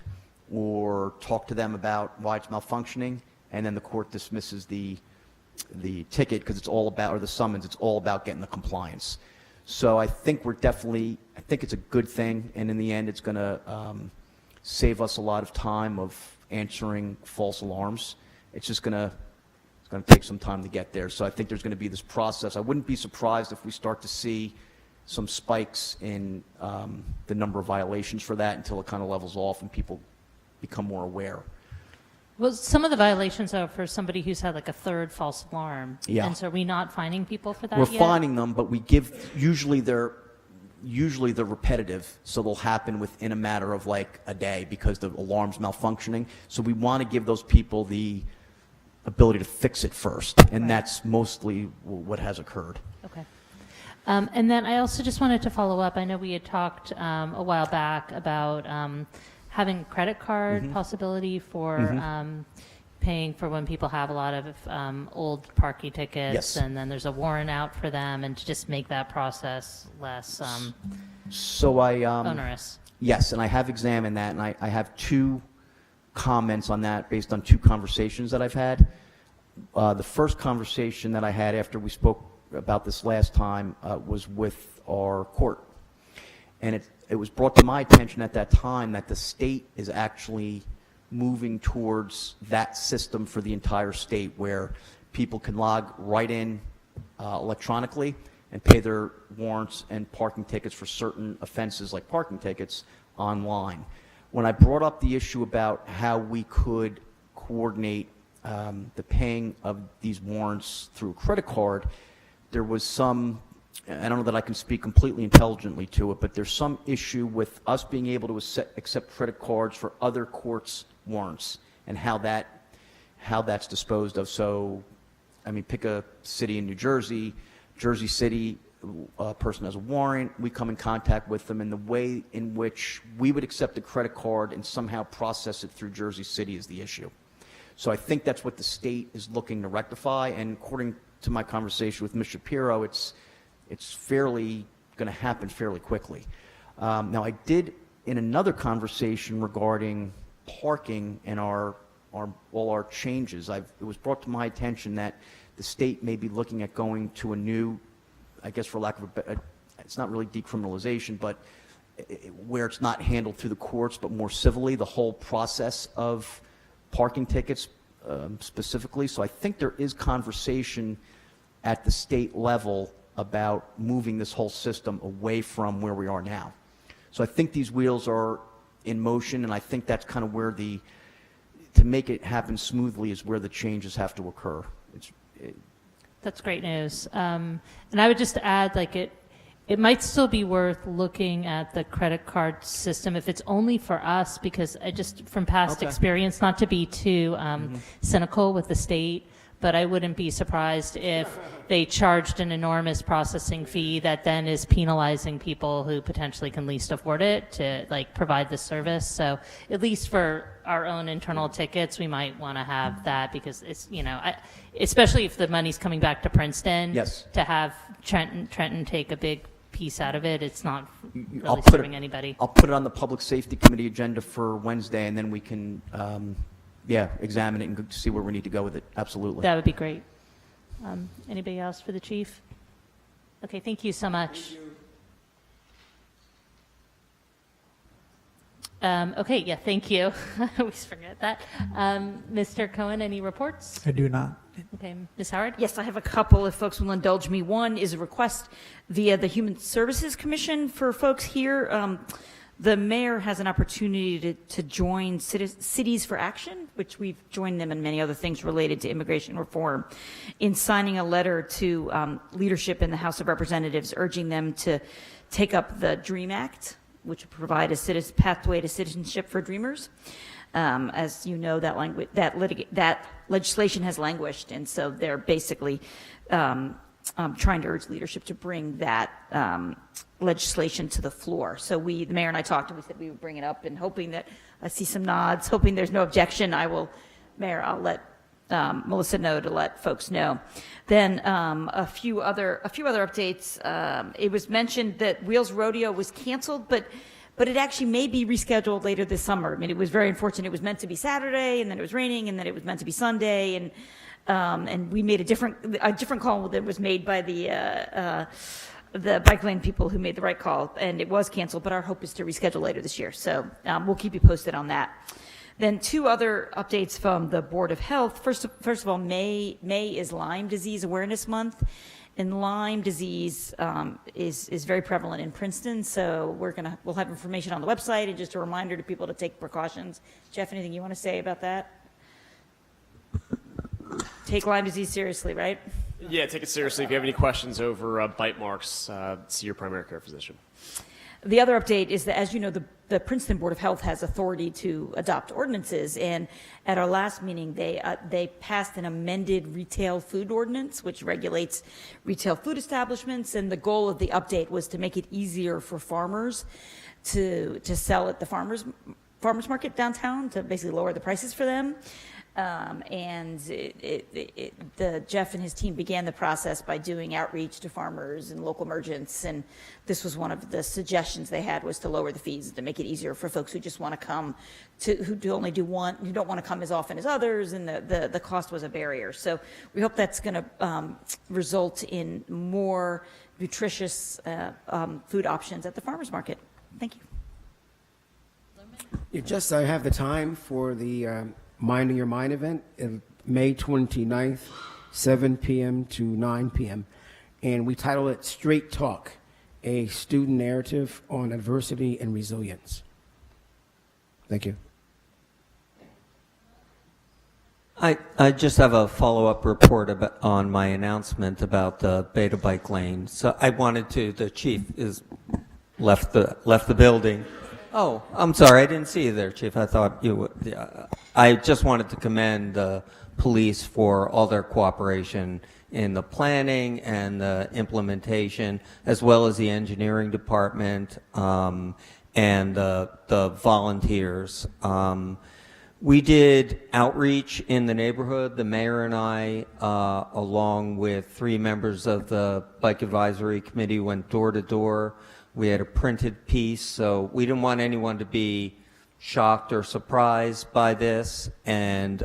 or talk to them about why it's malfunctioning, and then the court dismisses the ticket because it's all about, or the summons, it's all about getting the compliance. So I think I think it's a good thing, and in the end it's going to save us a lot of time of answering false alarms. It's just going to take some time to get there. So I think there's going to be this process. I wouldn't be surprised if we start to see some spikes in the number of violations for that until it kind of levels off and people become more aware.
Well, some of the violations are for somebody who's had like a third false alarm.
Yeah.
And so are we not fining people for that
We're
yet?
fining them, but we give, usually they're repetitive, so they'll happen within a matter of like a day because the alarm's malfunctioning. So we want to give those people the ability to fix it first, and that's mostly what has occurred.
Okay. And then I also just wanted to follow up. I know we had talked a while back about having credit card possibility for paying for when people have a lot of old parking tickets,
Yes.
and then there's a warrant out for them, and to just make that process less
So I
onerous.
Yes, and I have examined that, and I have two comments on that based on two conversations that I've had. The first conversation that I had after we spoke about this last time was with our court. And it was brought to my attention at that time that the state is actually moving towards that system for the entire state where people can log right in electronically and pay their warrants and parking tickets for certain offenses like parking tickets online. When I brought up the issue about how we could coordinate the paying of these warrants through a credit card, there was some, I don't know that I can speak completely intelligently to it, but there's some issue with us being able to accept credit cards for other courts' warrants and how that's disposed of. So, I mean, pick a city in New Jersey, Jersey City, a person has a warrant, we come in contact with them, and the way in which we would accept a credit card and somehow process it through Jersey City is the issue. So I think that's what the state is looking to rectify, and according to my conversation with Ms. Shapiro, it's fairly going to happen fairly quickly. Now, I did, in another conversation regarding parking and all our changes, it was brought to my attention that the state may be looking at going to a new, I guess for lack of it's not really decriminalization, but where it's not handled through the courts, but more civilly, the whole process of parking tickets specifically. So I think there is conversation at the state level about moving this whole system away from where we are now. So I think these wheels are in motion, and I think that's kind of where to make it happen smoothly is where the changes have to occur.
That's great news. And I would just add, like, it might still be worth looking at the credit card system if it's only for us, because I just, from past experience, not to be too cynical with the state, but I wouldn't be surprised if they charged an enormous processing fee that then is penalizing people who potentially can least afford it to like provide this service. So at least for our own internal tickets, we might want to have that, because it's, especially if the money's coming back to Princeton,
Yes.
to have Trenton take a big piece out of it, it's not really
I'll put
serving anybody.
I'll put it on the Public Safety Committee agenda for Wednesday, and then we can, examine it and see where we need to go with it. Absolutely.
That would be great. Anybody else for the chief? Okay, thank you so much. Okay, yeah, thank you. I always forget that. Mr. Cohen, any reports?
I do not.
Okay, Ms. Howard?
Yes, I have a couple, if folks will indulge me. One is a request via the Human Services Commission for folks here. The mayor has an opportunity to join Cities for Action, which we've joined them in many other things related to immigration reform, in signing a letter to leadership in the House of Representatives urging them to take up the DREAM Act, which would provide a pathway to citizenship for Dreamers. As you know, that legislation has languished, and so they're basically trying to urge leadership to bring that legislation to the floor. So the mayor and I talked, and we said we would bring it up, and hoping that I see some nods, hoping there's no objection. Mayor, I'll let Melissa know to let folks know. Then a few other updates. It was mentioned that Wheels Rodeo was canceled, but it actually may be rescheduled later this summer. I mean, it was very unfortunate. It was meant to be Saturday, and then it was raining, and then it was meant to be Sunday, and we made a different call that was made by the bike lane people who made the right call, and it was canceled, but our hope is to reschedule later this year. So we'll keep you posted on that. Then two other updates from the Board of Health. First of all, May is Lyme Disease Awareness Month, and Lyme disease is very prevalent in Princeton. So we'll have information on the website, and just a reminder to people to take precautions. Jeff, anything you want to say about that? Take Lyme disease seriously, right?
Yeah, take it seriously. If you have any questions over bite marks, see your primary care physician.
The other update is that, as you know, the Princeton Board of Health has authority to adopt ordinances, and at our last meeting, they passed an amended retail food ordinance, which regulates retail food establishments, and the goal of the update was to make it easier for farmers to sell at the farmers market downtown, to basically lower the prices for them. Jeff and his team began the process by doing outreach to farmers and local merchants, and this was one of the suggestions they had, was to lower the fees, to make it easier for folks who just want to come who don't want to come as often as others, and the cost was a barrier. So we hope that's going to result in more nutritious food options at the farmers market. Thank you.
I have the time for the Minding Your Mind event, May 29th, 7 p.m. to 9 p.m. And we title it Straight Talk, a student narrative on adversity and resilience. Thank you.
I just have a follow-up report on my announcement about the Beta Bike Lane. So the chief is left the building. Oh, I'm sorry, I didn't see you there, Chief. I thought you would. I just wanted to commend the police for all their cooperation in the planning and the implementation, as well as the engineering department and the volunteers. We did outreach in the neighborhood. The mayor and I, along with 3 members of the Bike Advisory Committee, went door to door. We had a printed piece, so we didn't want anyone to be shocked or surprised by this. And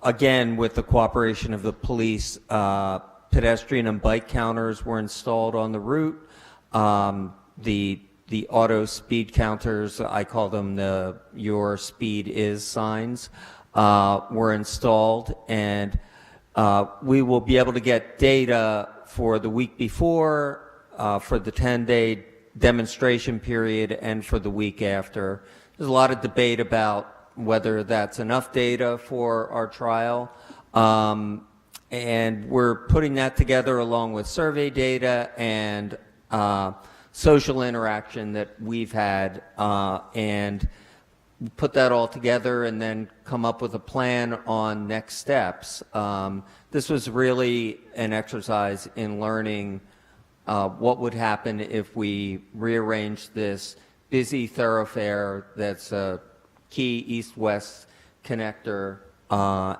again, with the cooperation of the police, pedestrian and bike counters were installed on the route. The auto speed counters, I call them the "Your Speed Is" signs, were installed, and we will be able to get data for the week before, for the 10-day demonstration period, and for the week after. There's a lot of debate about whether that's enough data for our trial, and we're putting that together along with survey data and social interaction that we've had, and put that all together and then come up with a plan on next steps. This was really an exercise in learning what would happen if we rearranged this busy thoroughfare that's a key east-west connector,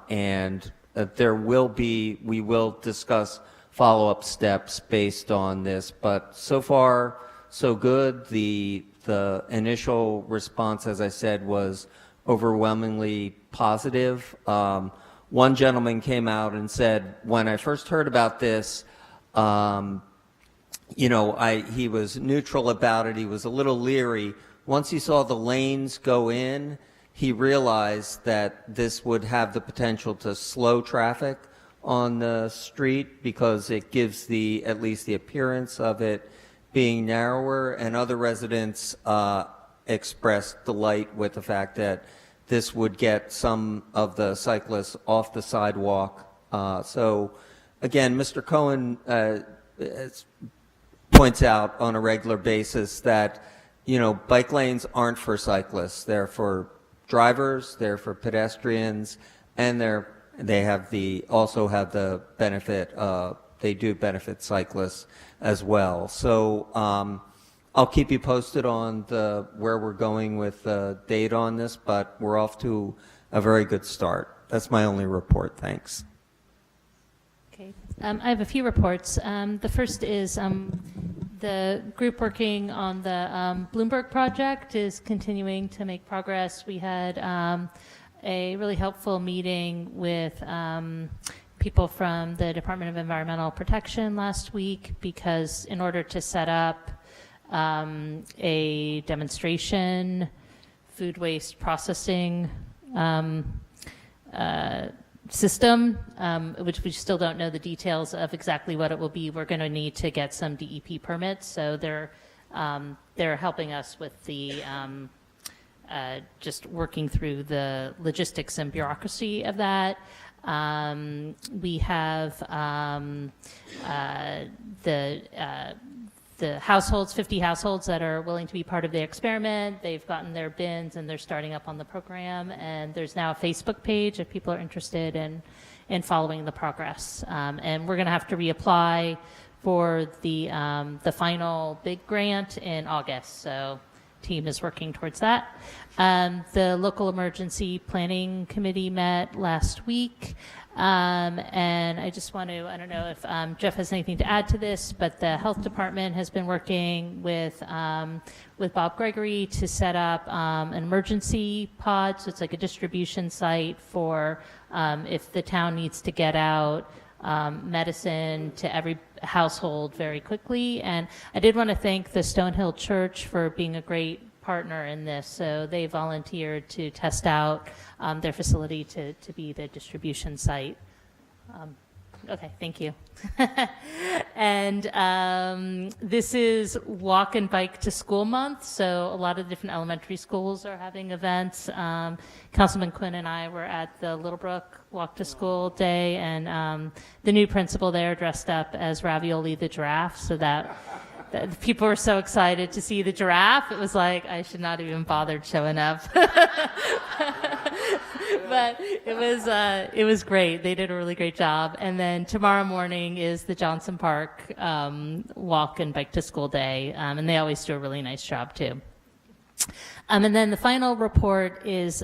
and we will discuss follow-up steps based on this. But so far, so good. The initial response, as I said, was overwhelmingly positive. One gentleman came out and said, when I first heard about this, he was neutral about it. He was a little leery. Once he saw the lanes go in, he realized that this would have the potential to slow traffic on the street, because it gives at least the appearance of it being narrower, and other residents expressed delight with the fact that this would get some of the cyclists off the sidewalk. So again, Mr. Cohen points out on a regular basis that, bike lanes aren't for cyclists. They're for drivers, they're for pedestrians, and they also have the benefit, they do benefit cyclists as well. So I'll keep you posted on where we're going with the date on this, but we're off to a very good start. That's my only report. Thanks.
Okay. I have a few reports. The first is the group working on the Bloomberg project is continuing to make progress. We had a really helpful meeting with people from the Department of Environmental Protection last week, because in order to set up a demonstration food waste processing system, which we still don't know the details of exactly what it will be. We're going to need to get some DEP permits, so they're helping us with the just working through the logistics and bureaucracy of that. We have the households, 50 households that are willing to be part of the experiment. They've gotten their bins and they're starting up on the program. And there's now a Facebook page if people are interested in following the progress. And we're going to have to reapply for the final big grant in August. So team is working towards that. The local emergency planning committee met last week. And I just want to, I don't know if Jeff has anything to add to this, but the health department has been working with Bob Gregory to set up an emergency pod. So it's like a distribution site for if the town needs to get out medicine to every household very quickly. And I did want to thank the Stonehill Church for being a great partner in this. So they volunteered to test out their facility to be the distribution site. Okay, thank you. And this is Walk and Bike to School Month, so a lot of different elementary schools are having events. Councilman Quinn and I were at the Littlebrook Walk to School Day, and the new principal there dressed up as Ravioli the giraffe, so that people were so excited to see the giraffe. It was like, I should not have even bothered showing up. But it was great. They did a really great job. And then tomorrow morning is the Johnson Park Walk and Bike to School Day. And they always do a really nice job too. And then the final report is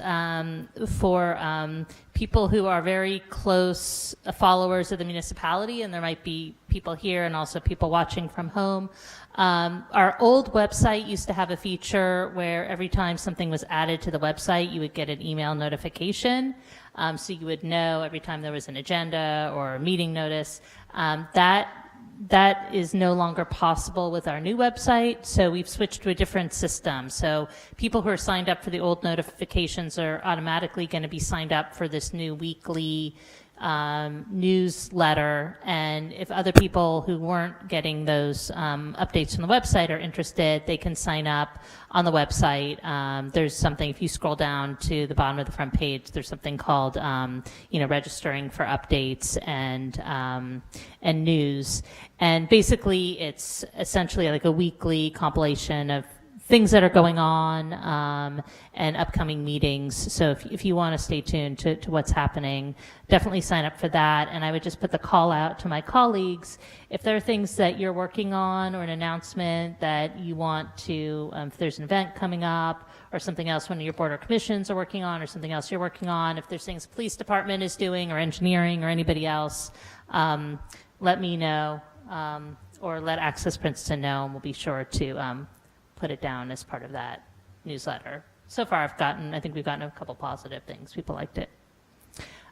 for people who are very close followers of the municipality, and there might be people here and also people watching from home. Our old website used to have a feature where every time something was added to the website, you would get an email notification. So you would know every time there was an agenda or a meeting notice. That is no longer possible with our new website, so we've switched to a different system. So people who are signed up for the old notifications are automatically going to be signed up for this new weekly newsletter. And if other people who weren't getting those updates from the website are interested, they can sign up on the website. There's something, if you scroll down to the bottom of the front page, there's something called, registering for updates and news. And basically, it's essentially like a weekly compilation of things that are going on and upcoming meetings. So if you want to stay tuned to what's happening, definitely sign up for that. And I would just put the call out to my colleagues. If there are things that you're working on or an announcement that you want to, if there's an event coming up or something else one of your board or commissions are working on or something else you're working on, if there's things police department is doing or engineering or anybody else, let me know or let Access Princeton know, and we'll be sure to put it down as part of that newsletter. So far I think we've gotten a couple positive things. People liked it.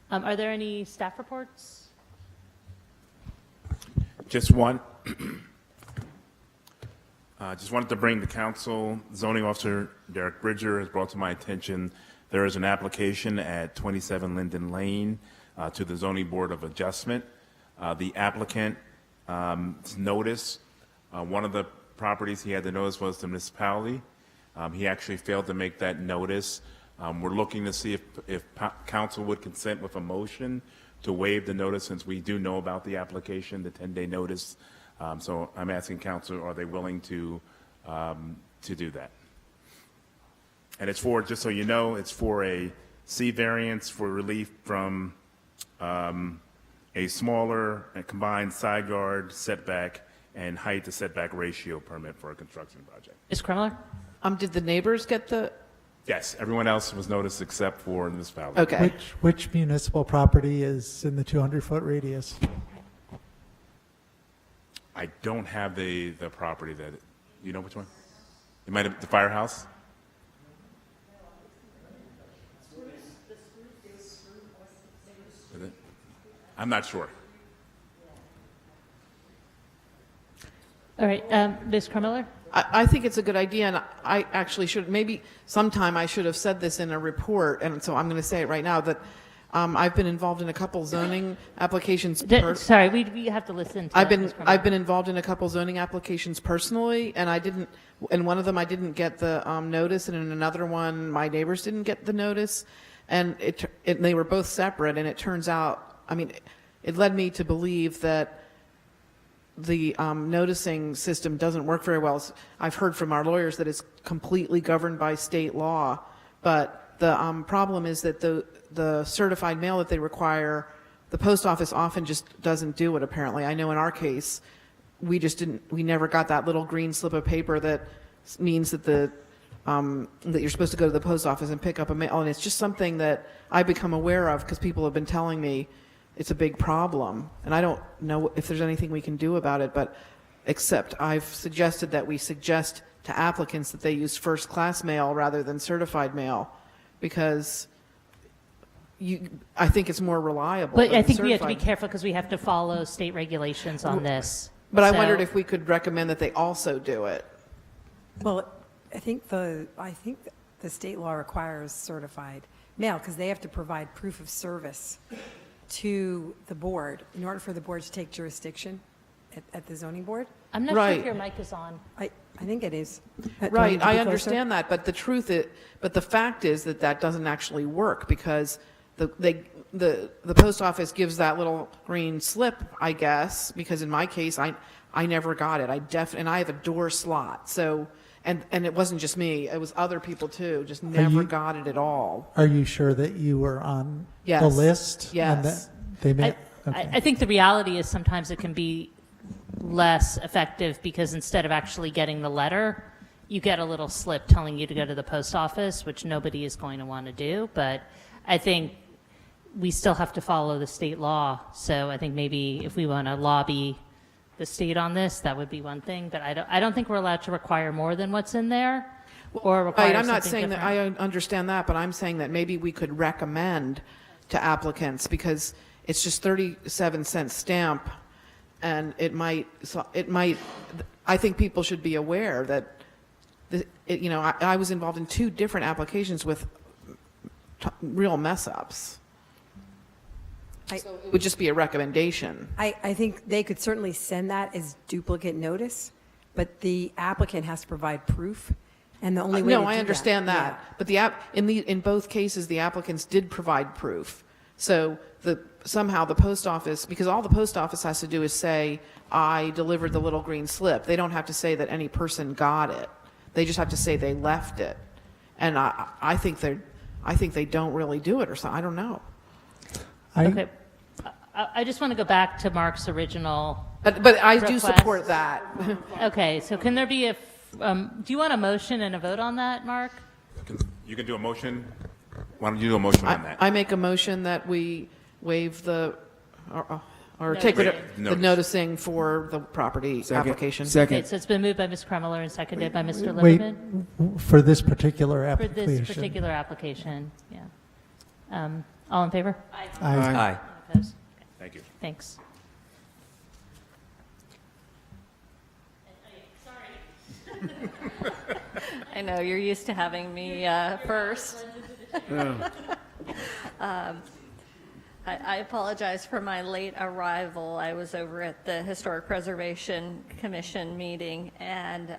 Are there any staff reports?
Just one. Just wanted to bring the council, zoning officer Derek Bridger has brought to my attention, there is an application at 27 Linden Lane to the Zoning Board of Adjustment. The applicant's notice, one of the properties he had to notice was the municipality. He actually failed to make that notice We're looking to see if council would consent with a motion to waive the notice, since we do know about the application, the 10-day notice. So I'm asking council, are they willing to do that? And it's for, just so you know, it's for a C variance for relief from a smaller and combined side yard setback and height to setback ratio permit for a construction project.
Ms. Kremler?
Did the neighbors get the,
Yes, everyone else was noticed except for Ms. Fowler.
okay.
Which municipal property is in the 200-foot radius?
I don't have the property that, you know which one? It might have, the firehouse? Is it? I'm not sure.
All right, Ms. Kremler?
I think it's a good idea, and I actually should, maybe sometime I should have said this in a report, and so I'm going to say it right now, that I've been involved in a couple zoning applications.
Sorry, we have to listen to Ms. Kremler.
I've been involved in a couple zoning applications personally, and in one of them I didn't get the notice, and in another one my neighbors didn't get the notice, and they were both separate, and it turns out, I mean, it led me to believe that the noticing system doesn't work very well. I've heard from our lawyers that it's completely governed by state law, but the problem is that the certified mail that they require, the post office often just doesn't do it, apparently. I know in our case, we never got that little green slip of paper that means that that you're supposed to go to the post office and pick up a mail, and it's just something that I become aware of because people have been telling me it's a big problem, and I don't know if there's anything we can do about it, but except I've suggested that we suggest to applicants that they use first-class mail rather than certified mail, because I think it's more reliable.
But I
than
think we have to be
certified.
careful because we have to follow state regulations on this.
But I
So-
wondered if we could recommend that they also do it.
Well, I think the state law requires certified mail because they have to provide proof of service to the board in order for the board to take jurisdiction at the zoning board.
I'm not sure
Right.
if your mic is on.
I think it is. Do I need
Right,
to
I
be
understand that, but the fact is that that doesn't actually work because the post office gives that little green slip, I guess, because in my case, I never got it. And I have a door slot, so, and it wasn't just me, it was other people too, just never
you-
got it at all.
Are you sure that you were on
Yes.
the list? And
Yes.
that they may,
I think the reality is sometimes it can be less effective because instead of actually getting the letter, you get a little slip telling you to go to the post office, which nobody is going to want to do. But I think we still have to follow the state law. So I think maybe if we want to lobby the state on this, that would be one thing. But I don't think we're allowed to require more than what's in there or require
Right, I'm not
something
saying that, I
different.
understand that, but I'm saying that maybe we could recommend to applicants, because it's just 37-cent stamp, and I think people should be aware that, I was involved in 2 different applications with real mess-ups. So it would just be a recommendation.
I think they could certainly send that as duplicate notice, but the applicant has to provide proof, and the only way to do
No, I understand that, but in both cases, the applicants did provide proof. So somehow the post office, because all the post office has to do is say, I delivered the little green slip. They don't have to say that any person got it. They just have to say they left it. And I think they don't really do it, or something. I don't know.
Okay. I just want to go back to Mark's original.
But I do
request.
support that.
Okay, so can there be do you want a motion and a vote on that, Mark?
You can do a motion. Why don't you do a motion on that?
I make a motion that we waive or take
Waive
the
notice.
noticing for the property application.
Okay,
Second.
so it's been moved by Ms. Kremler and seconded by Mr.
wait,
Lieberman
for this particular
for
application.
this particular application. Yeah. All in favor?
I-
Aye.
Opposed?
Thank you.
Thanks.
I know, you're used to having me first. I apologize for my late arrival. I was over at the Historic Preservation Commission meeting, and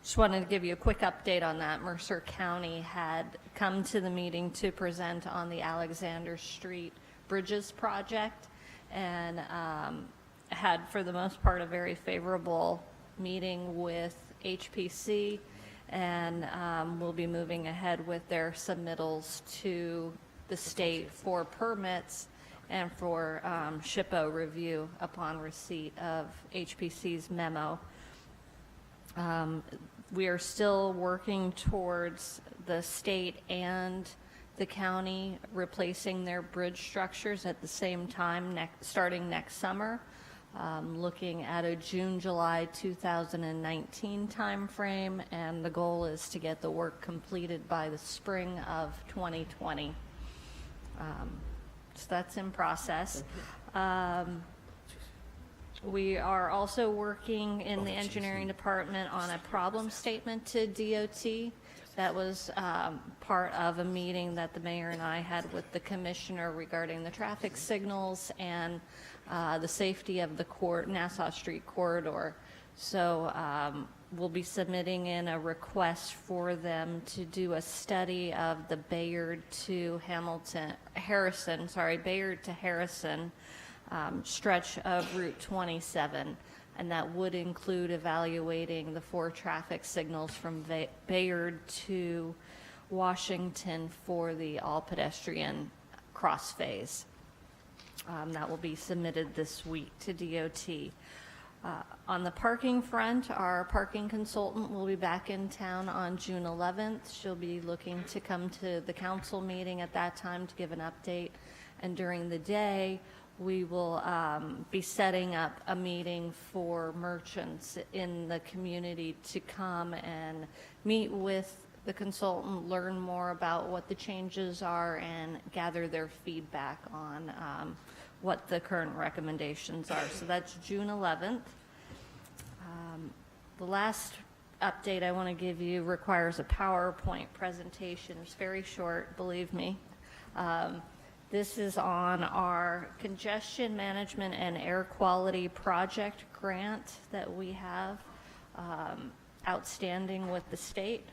Just wanted to give you a quick update on that. Mercer County had come to the meeting to present on the Alexander Street Bridges project, and had, for the most part, a very favorable meeting with HPC, and we'll be moving ahead with their submittals to the state for permits and for SHPO review upon receipt of HPC's memo. We are still working towards the state and the county replacing their bridge structures at the same time, starting next summer. Looking at a June, July 2019 timeframe, and the goal is to get the work completed by the spring of 2020. So that's in process. We are also working in the engineering department on a problem statement to DOT. That was part of a meeting that the mayor and I had with the commissioner regarding the traffic signals and the safety of the Nassau Street corridor. So we'll be submitting in a request for them to do a study of the Bayard to Harrison stretch of Route 27, and that would include evaluating the 4 traffic signals from Bayard to Washington for the all pedestrian cross phase. That will be submitted this week to DOT. On the parking front, our parking consultant will be back in town on June 11th. She'll be looking to come to the council meeting at that time to give an update. And during the day, we will be setting up a meeting for merchants in the community to come and meet with the consultant, learn more about what the changes are, and gather their feedback on what the current recommendations are. So that's June 11th. The last update I want to give you requires a PowerPoint presentation. It's very short, believe me. This is on our congestion management and air quality project grant that we have outstanding with the state.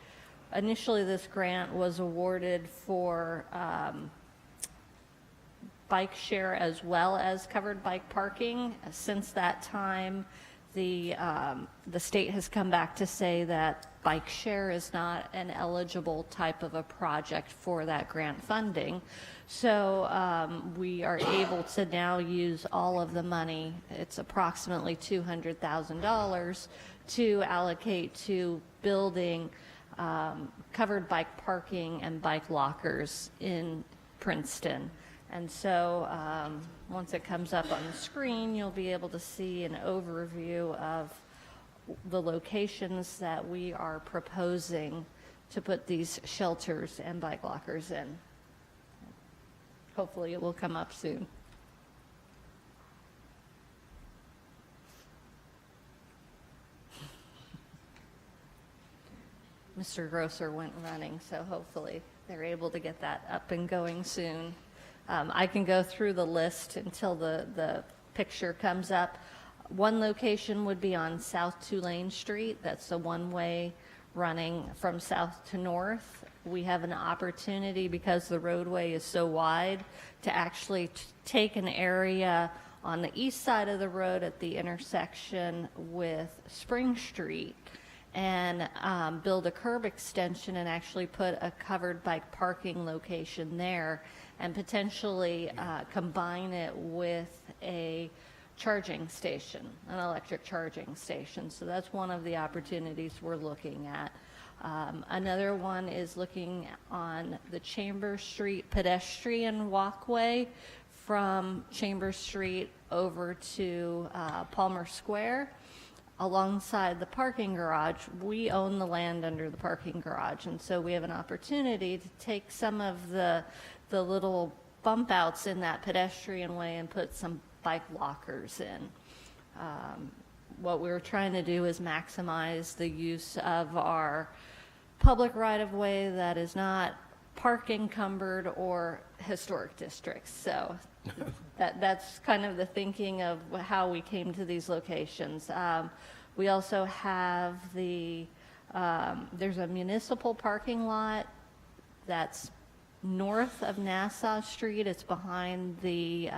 Initially, this grant was awarded for bike share as well as covered bike parking. Since that time, the state has come back to say that bike share is not an eligible type of a project for that grant funding. So we are able to now use all of the money. It's approximately $200,000 to allocate to building covered bike parking and bike lockers in Princeton. And so once it comes up on the screen, you'll be able to see an overview of the locations that we are proposing to put these shelters and bike lockers in. Hopefully it will come up soon. Mr. Grosser went running, so hopefully they're able to get that up and going soon. I can go through the list until the picture comes up. One location would be on South Tulane Street. That's the one-way running from south to north. We have an opportunity, because the roadway is so wide, to actually take an area on the east side of the road at the intersection with Spring Street and build a curb extension and actually put a covered bike parking location there, and potentially combine it with a charging station, an electric charging station. So that's one of the opportunities we're looking at. Another one is looking on the Chambers Street pedestrian walkway from Chambers Street over to Palmer Square. Alongside the parking garage, we own the land under the parking garage, and so we have an opportunity to take some of the little bump outs in that pedestrian way and put some bike lockers in. What we're trying to do is maximize the use of our public right-of-way that is not park encumbered or historic districts. So that's kind of the thinking of how we came to these locations. We also have the There's a municipal parking lot that's north of Nassau Street. It's behind the,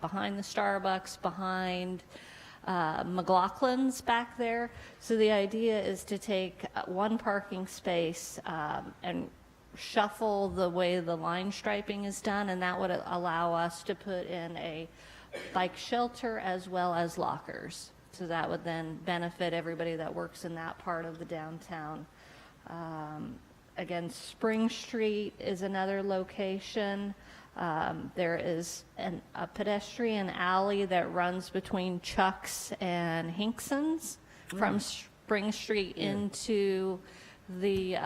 behind the Starbucks, behind McLaughlin's back there. So the idea is to take one parking space and shuffle the way the line striping is done, and that would allow us to put in a bike shelter as well as lockers. So that would then benefit everybody that works in that part of the downtown. Again, Spring Street is another location. There is a pedestrian alley that runs between Chuck's and Hinkson's from Spring Street into the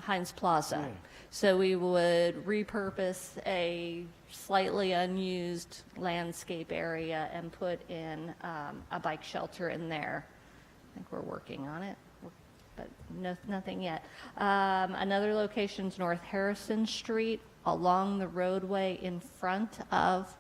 Heinz Plaza. So we would repurpose a slightly unused landscape area and put in a bike shelter in there. I think we're working on it, but nothing yet. Another location's North Harrison Street along the roadway in front of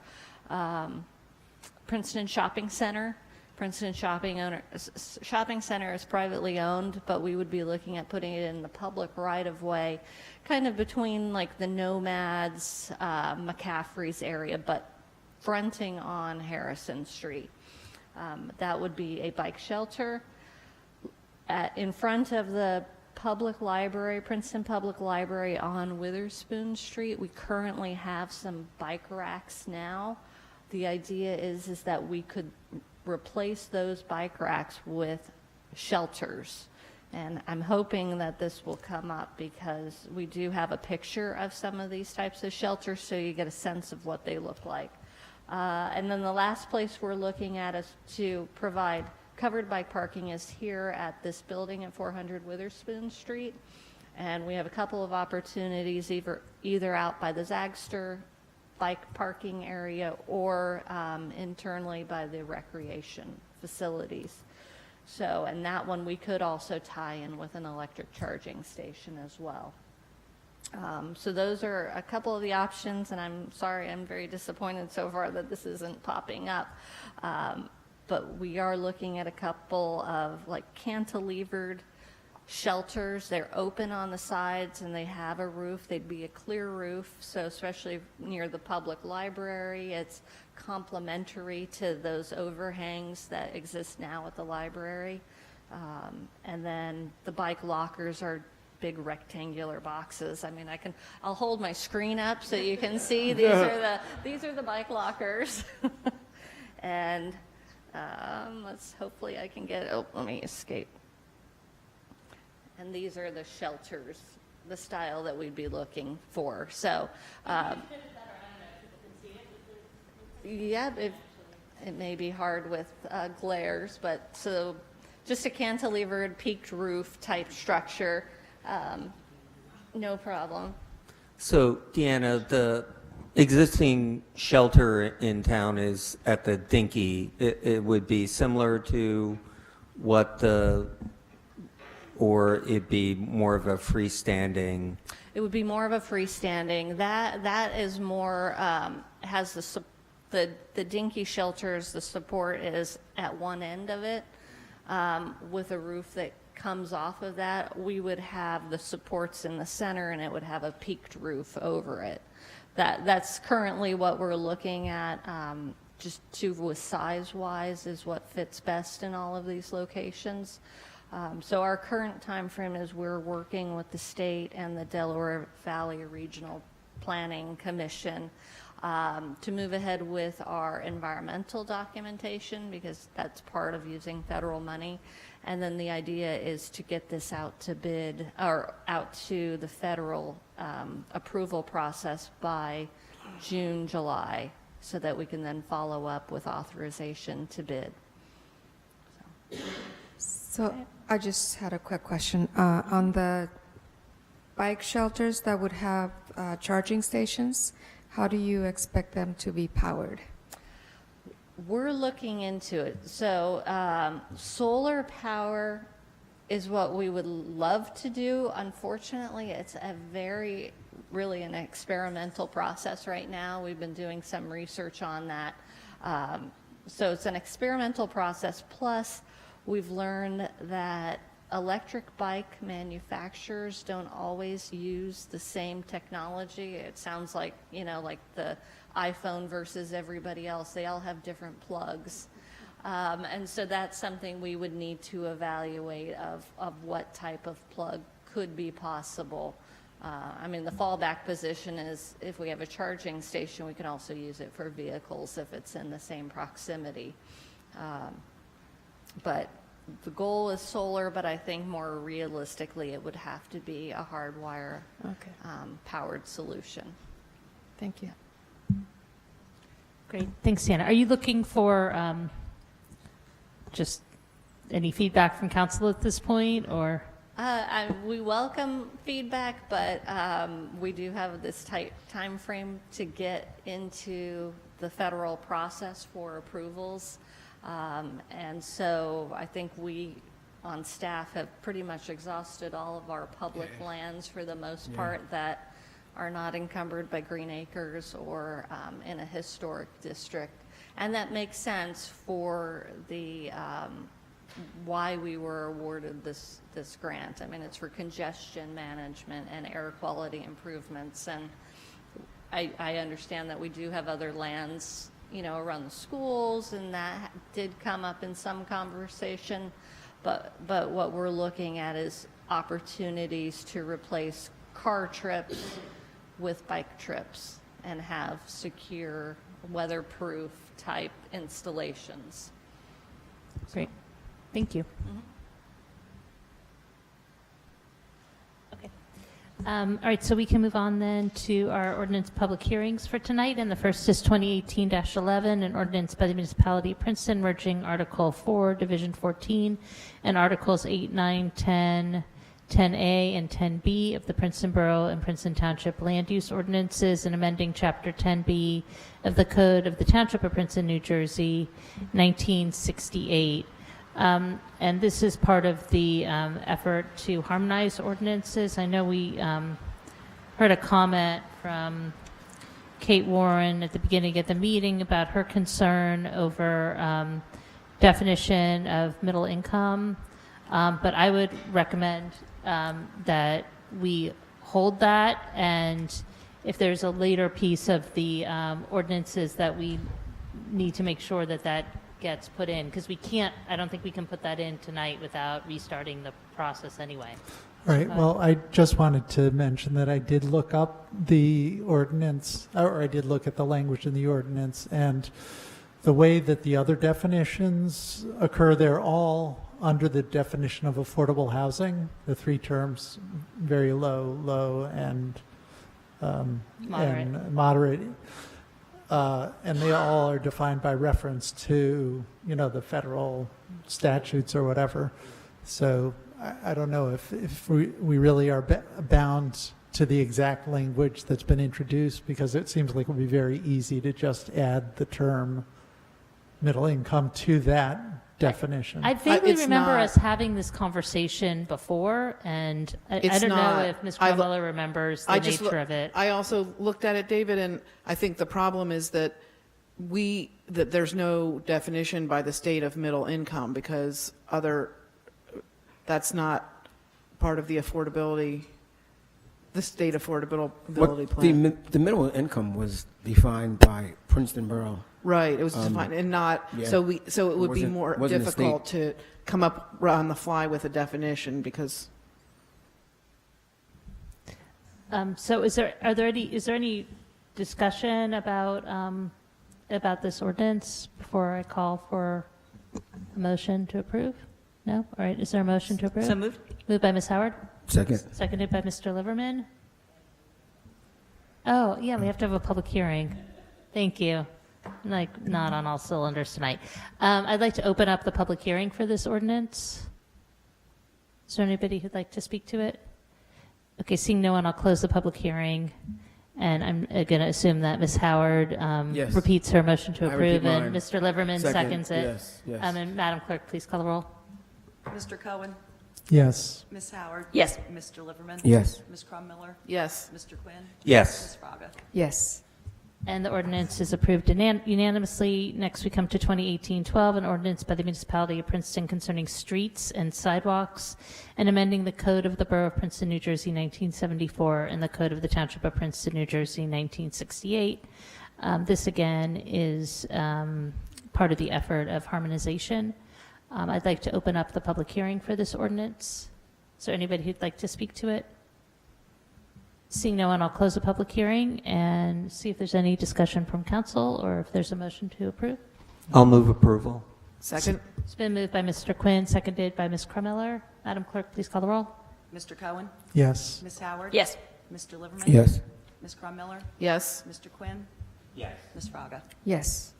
Princeton Shopping Center. Princeton Shopping Center is privately owned, but we would be looking at putting it in the public right-of-way, kind of between like the Nomads, McCaffrey's area, but fronting on Harrison Street. That would be a bike shelter. In front of the public library, Princeton Public Library on Witherspoon Street, we currently have some bike racks now. The idea is that we could replace those bike racks with shelters. And I'm hoping that this will come up because we do have a picture of some of these types of shelters, so you get a sense of what they look like. And then the last place we're looking at is to provide covered bike parking is here at this building at 400 Witherspoon Street. And we have a couple of opportunities either out by the Zagster bike parking area or internally by the recreation facilities. So, and that one we could also tie in with an electric charging station as well. So those are a couple of the options, and I'm sorry, I'm very disappointed so far that this isn't popping up. But we are looking at a couple of like cantilevered shelters. They're open on the sides and they have a roof. They'd be a clear roof, so especially near the public library, it's complementary to those overhangs that exist now at the library. And then the bike lockers are big rectangular boxes. I mean, I'll hold my screen up so you can see. These are the bike lockers. And hopefully I can get, let me escape. And these are the shelters, the style that we'd be looking for. So, yeah, it may be hard with glares, but so just a cantilevered peaked roof type structure, no problem.
So, Deanna, the existing shelter in town is at the Dinky. It would be similar to what or it'd be more of a freestanding?
It would be more of a freestanding. That is more, has the Dinky shelters, the support is at one end of it, with a roof that comes off of that. We would have the supports in the center and it would have a peaked roof over it. That's currently what we're looking at, just with size-wise is what fits best in all of these locations. So our current time frame is we're working with the state and the Delaware Valley Regional Planning Commission to move ahead with our environmental documentation, because that's part of using federal money. And then the idea is to get this out to bid, or out to the federal approval process by June, July, so that we can then follow up with authorization to bid.
So I just had a quick question. On the bike shelters that would have charging stations, how do you expect them to be powered?
We're looking into it. So solar power is what we would love to do. Unfortunately, it's really an experimental process right now. We've been doing some research on that. So it's an experimental process. Plus, we've learned that electric bike manufacturers don't always use the same technology. It sounds like, like the iPhone versus everybody else. They all have different plugs. And so that's something we would need to evaluate of what type of plug could be possible. The fallback position is if we have a charging station, we can also use it for vehicles if it's in the same proximity. But the goal is solar, but I think more realistically, it would have to be a hardwire powered solution.
Thank you.
Great, thanks, Sienna. Are you looking for just any feedback from council at this point, or?
We welcome feedback, but we do have this tight time frame to get into the federal process for approvals. And so I think we on staff have pretty much exhausted all of our public lands for the most part that are not encumbered by green acres or in a historic district. And that makes sense for the why we were awarded this grant. It's for congestion management and air quality improvements. And I understand that we do have other lands, around the schools, and that did come up in some conversation. But what we're looking at is opportunities to replace car trips with bike trips and have secure, weatherproof type installations.
Great, thank you. Okay. All right, so we can move on then to our ordinance public hearings for tonight. And the first is 2018-11, an ordinance by the Municipality of Princeton merging Article 4, Division 14, and Articles 8, 9, 10, 10A, and 10B of the Princeton Borough and Princeton Township Land Use Ordinances and amending Chapter 10B of the Code of the Township of Princeton, New Jersey, 1968. And this is part of the effort to harmonize ordinances. I know we heard a comment from Kate Warren at the beginning of the meeting about her concern over definition of middle income. But I would recommend that we hold that, and if there's a later piece of the ordinances that we need to make sure that that gets put in, because I don't think we can put that in tonight without restarting the process anyway.
All right, well, I just wanted to mention that I did look up the ordinance, or I did look at the language in the ordinance, and the way that the other definitions occur, they're all under the definition of affordable housing, the three terms, very low, low, and
Moderate.
and moderate. And they all are defined by reference to, the federal statutes or whatever. So I don't know if we really are bound to the exact language that's been introduced, because it seems like it would be very easy to just add the term middle income to that definition.
I vaguely
It's
remember
not-
us having this conversation before, and I
It's
don't know
not.
if Ms.
I've-
Carmella remembers the
I just
nature of it.
I also looked at it, David, and I think the problem is that that there's no definition by the state of middle income, because that's not part of the affordability, the state affordability plan.
The middle income was defined by Princeton Borough.
Right, it was defined, and not,
yeah.
so it would be more
Wasn't the state.
difficult to come up on the fly with a definition, because
So is there any discussion about this ordinance before I call for a motion to approve? No? All right, is there a motion to approve?
So moved.
Moved by Ms. Howard,
Second.
seconded by Mr. Liverman. Oh, yeah, we have to have a public hearing. Thank you. Not on all cylinders tonight. I'd like to open up the public hearing for this ordinance. Is there anybody who'd like to speak to it? Okay, seeing no one, I'll close the public hearing. And I'm going to assume that Ms. Howard
Yes.
repeats her motion to
I repeat
approve, and
mine.
Mr. Liverman
Second,
seconds it.
yes, yes.
And Madam Clerk, please call the roll.
Mr. Cohen?
Yes.
Ms. Howard?
Yes.
Mr. Liverman?
Yes.
Ms. Crum Miller?
yes.
Mr. Quinn?
Yes.
Ms. Fraga?
Yes.
And the ordinance is approved unanimously. Next, we come to 2018-12, an ordinance by the municipality of Princeton concerning streets and sidewalks and amending the Code of the Borough of Princeton, New Jersey, 1974, and the Code of the Township of Princeton, New Jersey, 1968. This, again, is part of the effort of harmonization. I'd like to open up the public hearing for this ordinance. Is there anybody who'd like to speak to it? Seeing no one, I'll close the public hearing and see if there's any discussion from council or if there's a motion to approve.
I'll move approval.
Second?
It's been moved by Mr. Quinn, seconded by Ms. Crumiller. Madam Clerk, please call the roll.
Mr. Cohen?
Yes.
Ms. Howard?
Yes.
Mr. Liverman?
Yes.
Ms. Cronmiller?
Yes.
Mr. Quinn?
Yes.
Ms. Fraga?
Yes.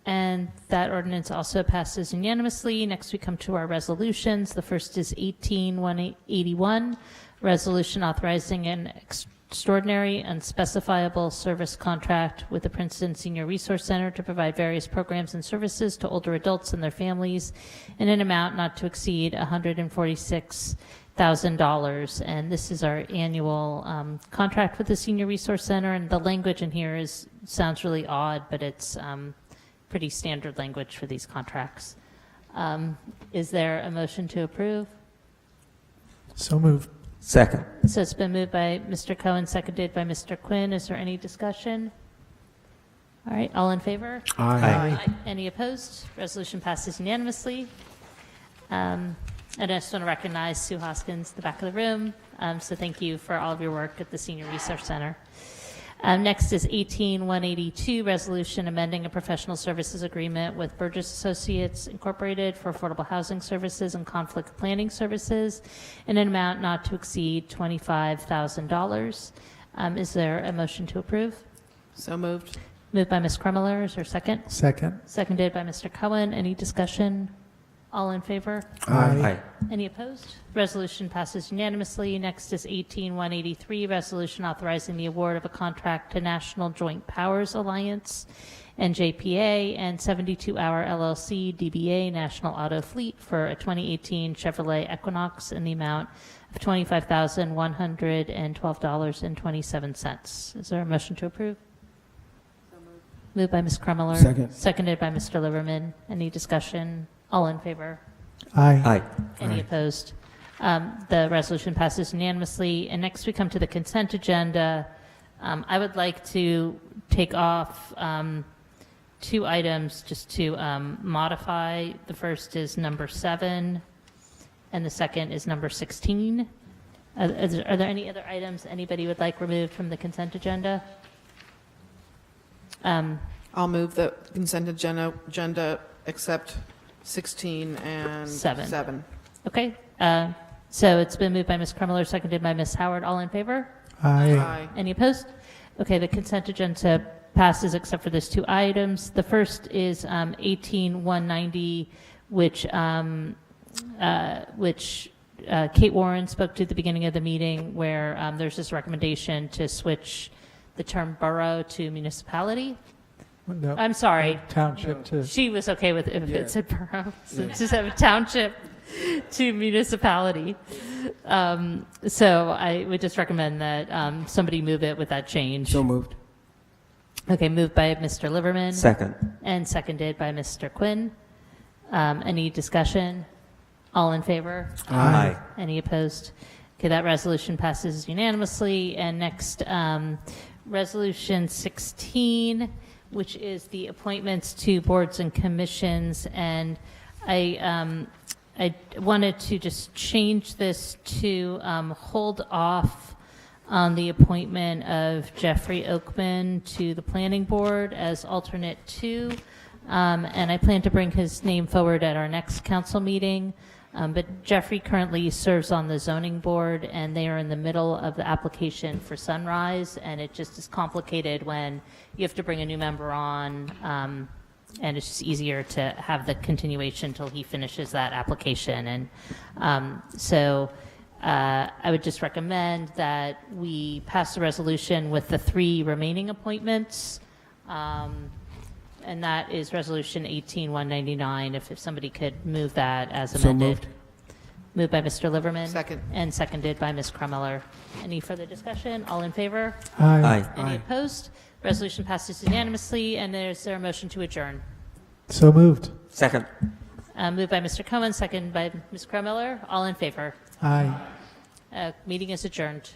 And that ordinance also passes unanimously. Next, we come to our resolutions. The first is 18-181, resolution authorizing an extraordinary unspecifiable service contract with the Princeton Senior Resource Center to provide various programs and services to older adults and their families in an amount not to exceed $146,000. And this is our annual contract with the Senior Resource Center. And the language in here sounds really odd, but it's pretty standard language for these contracts. Is there a motion to approve?
So moved.
Second.
So it's been moved by Mr. Cohen, seconded by Mr. Quinn. Is there any discussion? All right, all in favor?
Aye.
Any opposed? Resolution passes unanimously. And I just want to recognize Sue Hoskins, the back of the room. So thank you for all of your work at the Senior Resource Center. Next is 18-182, resolution amending a professional services agreement with Burgess Associates Incorporated for affordable housing services and conflict planning services in an amount not to exceed $25,000. Is there a motion to approve?
So moved.
Moved by Ms. Crumiller. Is there a second?
Second.
Seconded by Mr. Cohen. Any discussion? All in favor?
Aye.
Any opposed? Resolution passes unanimously. Next is 18-183, resolution authorizing the award of a contract to National Joint Powers Alliance, NJPA, and 72 Hour LLC, DBA National Auto Fleet for a 2018 Chevrolet Equinox in the amount of $25,112.27. Is there a motion to approve? Moved by Ms. Crumiller.
Second.
Seconded by Mr. Liverman. Any discussion? All in favor?
Aye.
Aye.
Any opposed? The resolution passes unanimously. And next we come to the consent agenda. I would like to take off two items just to modify. The first is number 7, and the second is number 16. Are there any other items anybody would like removed from the consent agenda?
I'll move the consent agenda except 16 and 7.
Okay. So it's been moved by Ms. Crumiller, seconded by Ms. Howard. All in favor?
Aye.
Any opposed? Okay, the consent agenda passes except for those two items. The first is 18-190, which Kate Warren spoke to at the beginning of the meeting, where there's this recommendation to switch the term borough to municipality.
No,
I'm sorry.
township to,
She was okay with if it said borough, so just have a township to municipality. So I would just recommend that somebody move it with that change.
So moved.
Okay, moved by Mr. Liverman.
Second.
And seconded by Mr. Quinn. Any discussion? All in favor?
Aye.
Any opposed? Okay, that resolution passes unanimously. And next, Resolution 16, which is the appointments to boards and commissions. And I wanted to just change this to hold off on the appointment of Jeffrey Oakman to the Planning Board as alternate 2. And I plan to bring his name forward at our next council meeting. But Jeffrey currently serves on the zoning board, and they are in the middle of the application for Sunrise, and it just is complicated when you have to bring a new member on, and it's just easier to have the continuation until he finishes that application. And so I would just recommend that we pass the resolution with the 3 remaining appointments. And that is Resolution 18-199, if somebody could move that as
So
amended.
moved.
Moved by Mr. Liverman.
Second.
And seconded by Ms. Crummiller. Any further discussion? All in favor?
Aye.
Any opposed? Resolution passes unanimously, and is there a motion to adjourn?
So moved.
Second.
Moved by Mr. Cohen, seconded by Ms. Crummiller. All in favor?
Aye.
Meeting is adjourned.